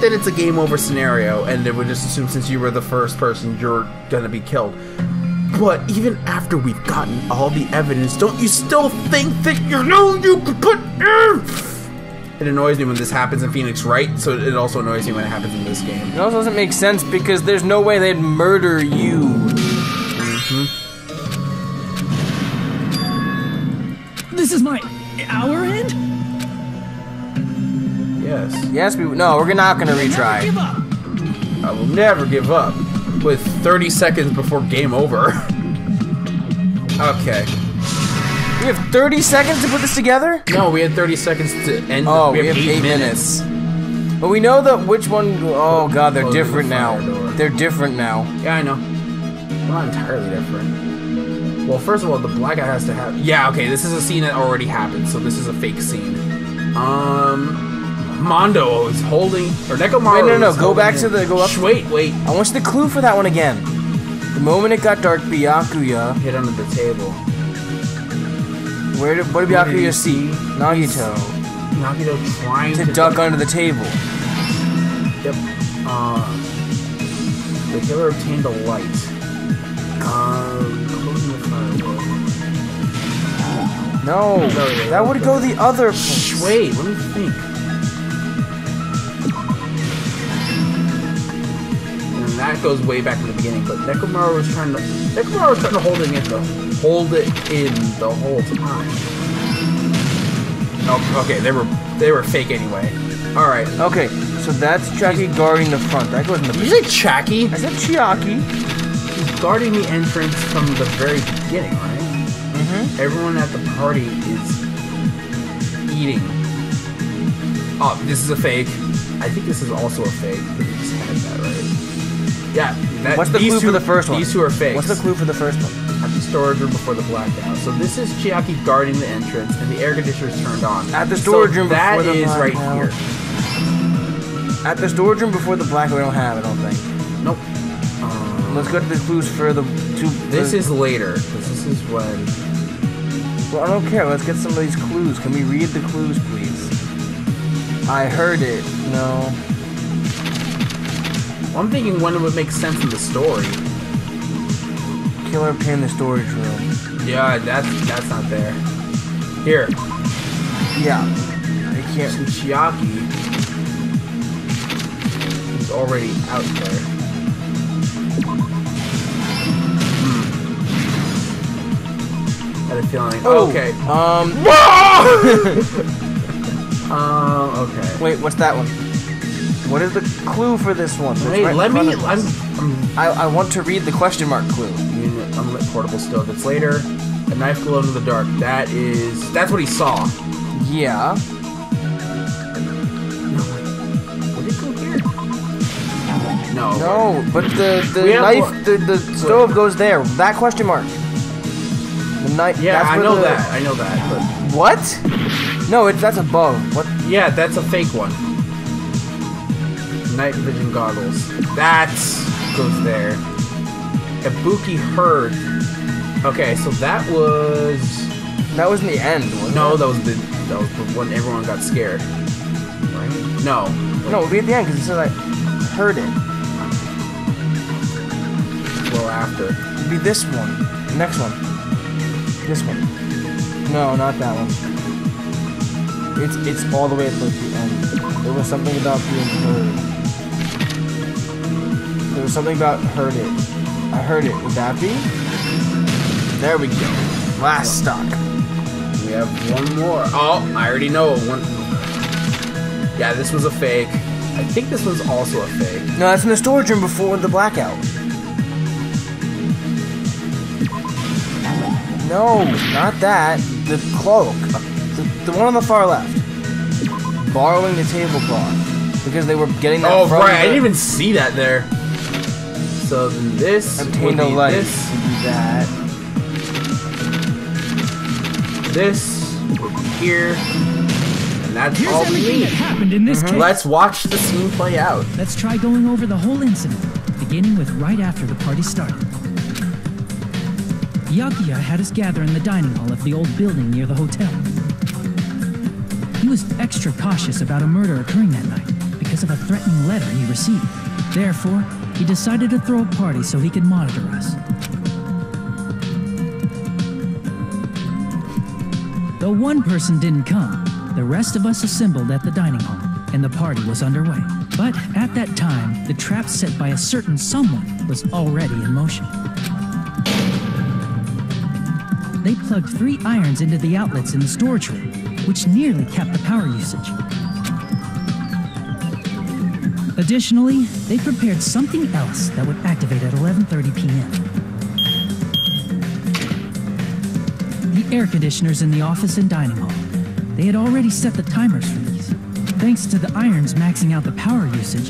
[SPEAKER 16] that it's a game over scenario, and they would just assume since you were the first person, you're gonna be killed. But even after we've gotten all the evidence, don't you still think that you could put in? It annoys me when this happens in Phoenix, right? So it also annoys me when it happens in this game.
[SPEAKER 1] It also doesn't make sense because there's no way they'd murder you.
[SPEAKER 15] This is our end?
[SPEAKER 16] Yes.
[SPEAKER 1] Yes, we're not gonna retry.
[SPEAKER 15] Give up.
[SPEAKER 16] I will never give up. With 30 seconds before game over. Okay.
[SPEAKER 1] We have 30 seconds to put this together?
[SPEAKER 16] No, we had 30 seconds to end.
[SPEAKER 1] Oh,
[SPEAKER 16] we have 8 minutes.
[SPEAKER 1] But we know that which one. Oh god, they're different now. They're different now.
[SPEAKER 16] Yeah, I know. They're not entirely different. Well, first of all, the blackout has to have. Yeah, okay, this is a scene that already happened, so this is a fake scene. Mondo is holding, or Nekomaru.
[SPEAKER 1] Wait, no, go back to the. Go up.
[SPEAKER 16] Wait.
[SPEAKER 1] I want you the clue for that one again. The moment it got dark, Byakuya
[SPEAKER 16] hit under the table.
[SPEAKER 1] What did Byakuya see? Nagito.
[SPEAKER 16] Nagito trying
[SPEAKER 1] to duck under the table.
[SPEAKER 16] Yep. The killer obtained a light. Closing the firewall.
[SPEAKER 1] No, that would go the other place.
[SPEAKER 16] Wait, let me think. And that goes way back in the beginning, but Nekomaru was trying to hold it in the whole time. Oh, okay, they were fake anyway. All right.
[SPEAKER 1] Okay, so that's Chiaki guarding the front. That goes in the.
[SPEAKER 16] Did you say Chiaki?
[SPEAKER 1] I said Chiaki.
[SPEAKER 16] He's guarding the entrance from the very beginning, right? Mm-hmm. Everyone at the party is eating. Oh, this is a fake. I think this is also a fake. Because we just had that, right? Yeah.
[SPEAKER 1] What's the clue for the first one?
[SPEAKER 16] These two are fakes.
[SPEAKER 1] What's the clue for the first one?
[SPEAKER 16] At the storage room before the blackout. So this is Chiaki guarding the entrance, and the air conditioner is turned on.
[SPEAKER 1] At the storage room before the blackout.
[SPEAKER 16] That is right here.
[SPEAKER 1] At the storage room before the blackout, we don't have it, I don't think.
[SPEAKER 16] Nope.
[SPEAKER 1] Let's go to the clues for the two.
[SPEAKER 16] This is later, because this is when.
[SPEAKER 1] Well, I don't care. Let's get some of these clues. Can we read the clues, please? I heard it. No.
[SPEAKER 16] Well, I'm thinking when it would make sense in the story.
[SPEAKER 1] Killer obtained the storage room.
[SPEAKER 16] Yeah, that's not there. Here.
[SPEAKER 1] Yeah. I can't.
[SPEAKER 16] So Chiaki is already out there. Had a feeling.
[SPEAKER 1] Oh,
[SPEAKER 16] okay. Okay.
[SPEAKER 1] Wait, what's that one? What is the clue for this one?
[SPEAKER 16] Wait,
[SPEAKER 1] right
[SPEAKER 16] let me.
[SPEAKER 1] I want to read the question mark clue.
[SPEAKER 16] Unlit portable stove. That's later. A knife glowed in the dark. That's what he saw.
[SPEAKER 1] Yeah.
[SPEAKER 16] Where did it go here? No.
[SPEAKER 1] No, but the knife, the stove goes there. That question mark. The knife.
[SPEAKER 16] Yeah, I know that. I know that. But
[SPEAKER 1] what? No, that's above. What?
[SPEAKER 16] Yeah, that's a fake one. Night vision goggles. That goes there. Ibuki heard Okay, so that was
[SPEAKER 1] in the end, wasn't
[SPEAKER 16] no,
[SPEAKER 1] it?
[SPEAKER 16] that was when everyone got scared. Right? No.
[SPEAKER 1] No, it'll be at the end because it said I heard it.
[SPEAKER 16] Well, after.
[SPEAKER 1] It'd be this one. The next one. This one. No, not that one. It's all the way at like the end. There was something about being heard. There was something about heard it. I heard it. Would that be? There we go. Last stop.
[SPEAKER 16] We have one more. Oh, I already know. Yeah, this was a fake. I think this was also a fake.
[SPEAKER 1] No, that's in the storage room before the blackout. No, not that. The cloak. The one on the far left. Borrowing the tablecloth. Because they were getting that
[SPEAKER 16] Oh,
[SPEAKER 1] from
[SPEAKER 16] right. I didn't even see that there. So then this
[SPEAKER 1] obtained a light. This would be that.
[SPEAKER 16] This would be here. And that's
[SPEAKER 7] Here's
[SPEAKER 16] all we
[SPEAKER 7] everything
[SPEAKER 16] need.
[SPEAKER 7] that happened in this case.
[SPEAKER 16] Let's watch the scene play out.
[SPEAKER 7] Let's try going over the whole incident, beginning with right after the party started. Byakuya had us gather in the dining hall of the old building near the hotel. He was extra cautious about a murder occurring that night because of a threatening letter he received. Therefore, he decided to throw a party so he could monitor us. Though one person didn't come, the rest of us assembled at the dining hall, and the party was underway. But at that time, the trap set by a certain someone was already in motion. They plugged 3 irons into the outlets in the storage room, which nearly capped the power usage. Additionally, they prepared something else that would activate at 11:30 p.m. The air conditioners in the office and dining hall. They had already set the timers for these. Thanks to the irons maxing out the power usage,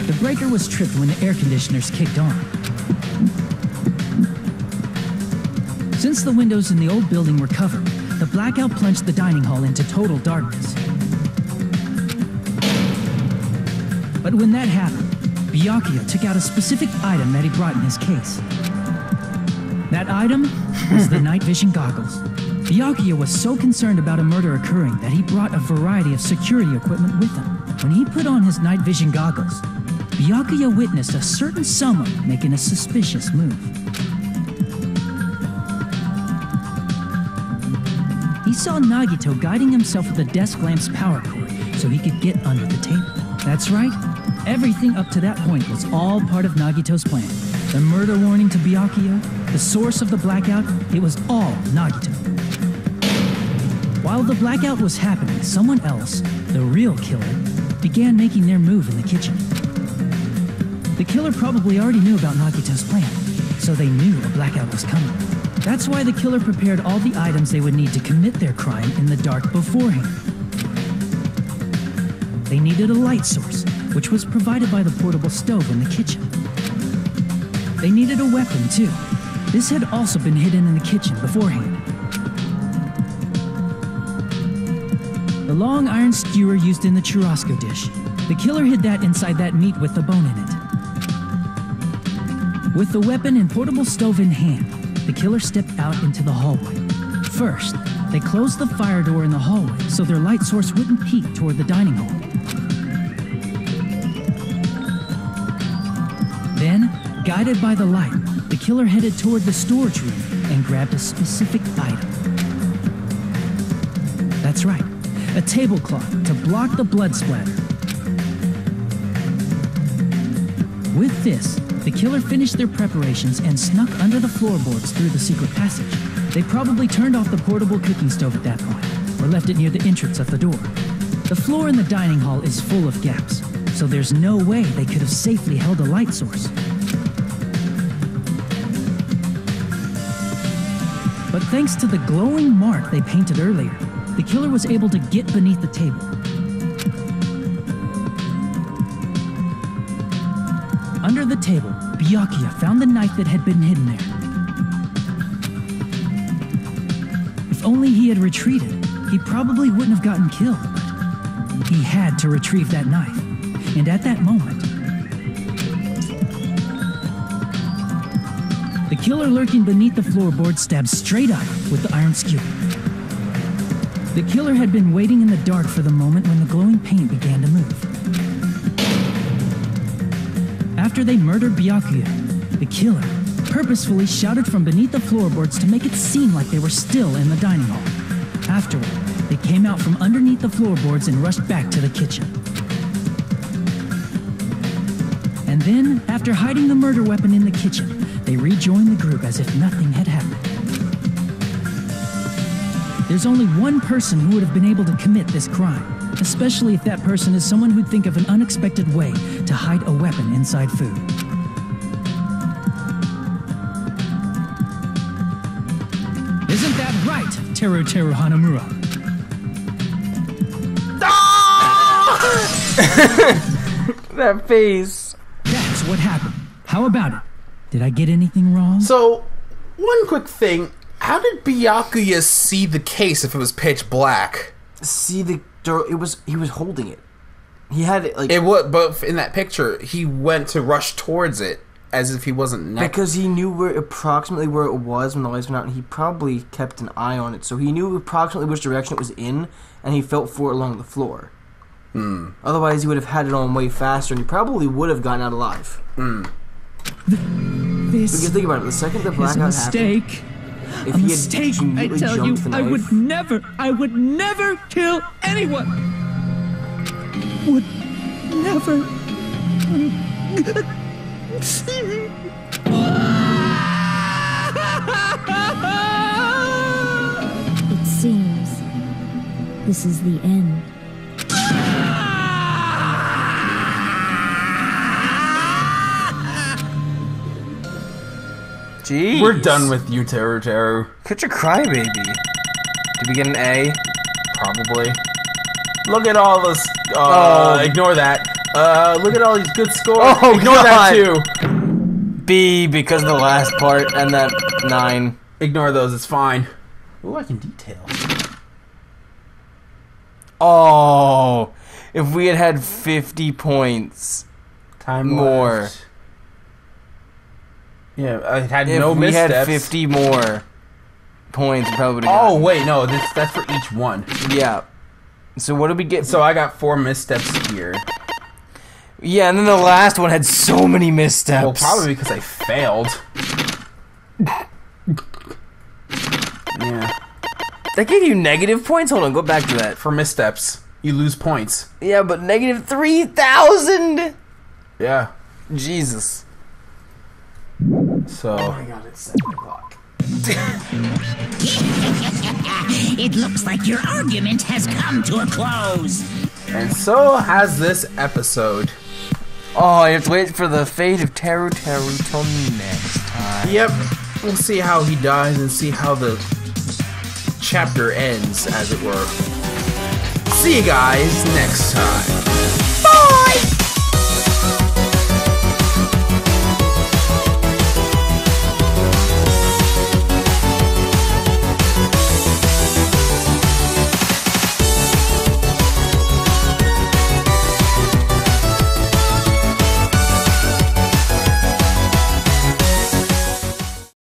[SPEAKER 7] the breaker was tripped when the air conditioners kicked on. Since the windows in the old building were covered, the blackout plunged the dining hall into total darkness. But when that happened, Byakuya took out a specific item that he brought in his case. That item was the night vision goggles. Byakuya was so concerned about a murder occurring that he brought a variety of security equipment with him. When he put on his night vision goggles, Byakuya witnessed a certain someone making a suspicious move. He saw Nagito guiding himself with the desk lamp's power cord so he could get under the table. That's right, everything up to that point was all part of Nagito's plan. The murder warning to Byakuya, the source of the blackout, it was all Nagito. While the blackout was happening, someone else, the real killer, began making their move in the kitchen. The killer probably already knew about Nagito's plan, so they knew a blackout was coming. That's why the killer prepared all the items they would need to commit their crime in the dark beforehand. They needed a light source, which was provided by the portable stove in the kitchen. They needed a weapon, too. This had also been hidden in the kitchen beforehand. The long iron skewer used in the churrasco dish. The killer hid that inside that meat with the bone in it. With the weapon and portable stove in hand, the killer stepped out into the hallway. First, they closed the fire door in the hallway so their light source wouldn't peek toward the dining hall. Then, guided by the light, the killer headed toward the storage room and grabbed a specific item. That's right, a tablecloth to block the blood splatter. With this, the killer finished their preparations and snuck under the floorboards through the secret passage. They probably turned off the portable cooking stove at that point, or left it near the entrance of the door. The floor in the dining hall is full of gaps, so there's no way they could have safely held a light source. But thanks to the glowing mark they painted earlier, the killer was able to get beneath the table. Under the table, Byakuya found the knife that had been hidden there. If only he had retreated, he probably wouldn't have gotten killed, but he had to retrieve that knife. And at that moment, The killer lurking beneath the floorboard stabbed straight up with the iron skewer. The killer had been waiting in the dark for the moment when the glowing paint began to move. After they murdered Byakuya, the killer purposefully shouted from beneath the floorboards to make it seem like they were still in the dining hall. Afterward, they came out from underneath the floorboards and rushed back to the kitchen. And then, after hiding the murder weapon in the kitchen, they rejoined the group as if nothing had happened. There's only one person who would have been able to commit this crime, especially if that person is someone who'd think of an unexpected way to hide a weapon inside food. Isn't that right, Teru Hanamura?
[SPEAKER 1] That face.
[SPEAKER 7] That's what happened. How about it? Did I get anything wrong?
[SPEAKER 17] So, one quick thing. How did Byakuya see the case if it was pitch black?
[SPEAKER 1] See the door? He was holding it. He had it like
[SPEAKER 17] it was, but in that picture, he went to rush towards it as if he wasn't next.
[SPEAKER 1] Because he knew approximately where it was when the lights went out, and he probably kept an eye on it, so he knew approximately which direction it was in, and he felt for it along the floor. Otherwise, he would have had it on way faster, and he probably would have gotten out alive.
[SPEAKER 7] This
[SPEAKER 1] because think about it. The second the blackout
[SPEAKER 7] happened.
[SPEAKER 1] If
[SPEAKER 7] a
[SPEAKER 1] he
[SPEAKER 7] mistake, I tell you, I would never kill anyone. Would never.
[SPEAKER 12] It seems this is the end.
[SPEAKER 1] Jeez.
[SPEAKER 17] We're done with you, Teru.
[SPEAKER 1] Such a crybaby. Did we get an A?
[SPEAKER 17] Probably. Look at all this. Ignore that. Look at all these good scores.
[SPEAKER 1] Oh,
[SPEAKER 17] ignore that too.
[SPEAKER 1] B because of the last part and that 9.
[SPEAKER 17] Ignore those. It's fine. Ooh, I can detail.
[SPEAKER 1] Oh, if we had 50 points, more.
[SPEAKER 17] Left. Yeah, I had no missteps.
[SPEAKER 1] If we had 50 more points, we probably would have
[SPEAKER 17] gotten. Wait, no, that's for each one.
[SPEAKER 1] Yeah. So what did we get?
[SPEAKER 17] So I got 4 missteps here.
[SPEAKER 1] Yeah, and then the last one had so many missteps.
[SPEAKER 17] Well, probably because I failed. Yeah.
[SPEAKER 1] That gave you negative points? Hold on, go back to that.
[SPEAKER 17] For missteps. You lose points.
[SPEAKER 1] Yeah, but negative 3,000!
[SPEAKER 17] Yeah.
[SPEAKER 1] Jesus.
[SPEAKER 17] So.
[SPEAKER 1] Oh my god, it's 7 o'clock.
[SPEAKER 13] It looks like your argument has come to a close.
[SPEAKER 17] And so has this episode.
[SPEAKER 1] Oh, I have to wait for the fate of Teru till next time.
[SPEAKER 17] Yep. We'll see how he dies and see how the chapter ends, as it were. See you guys next time.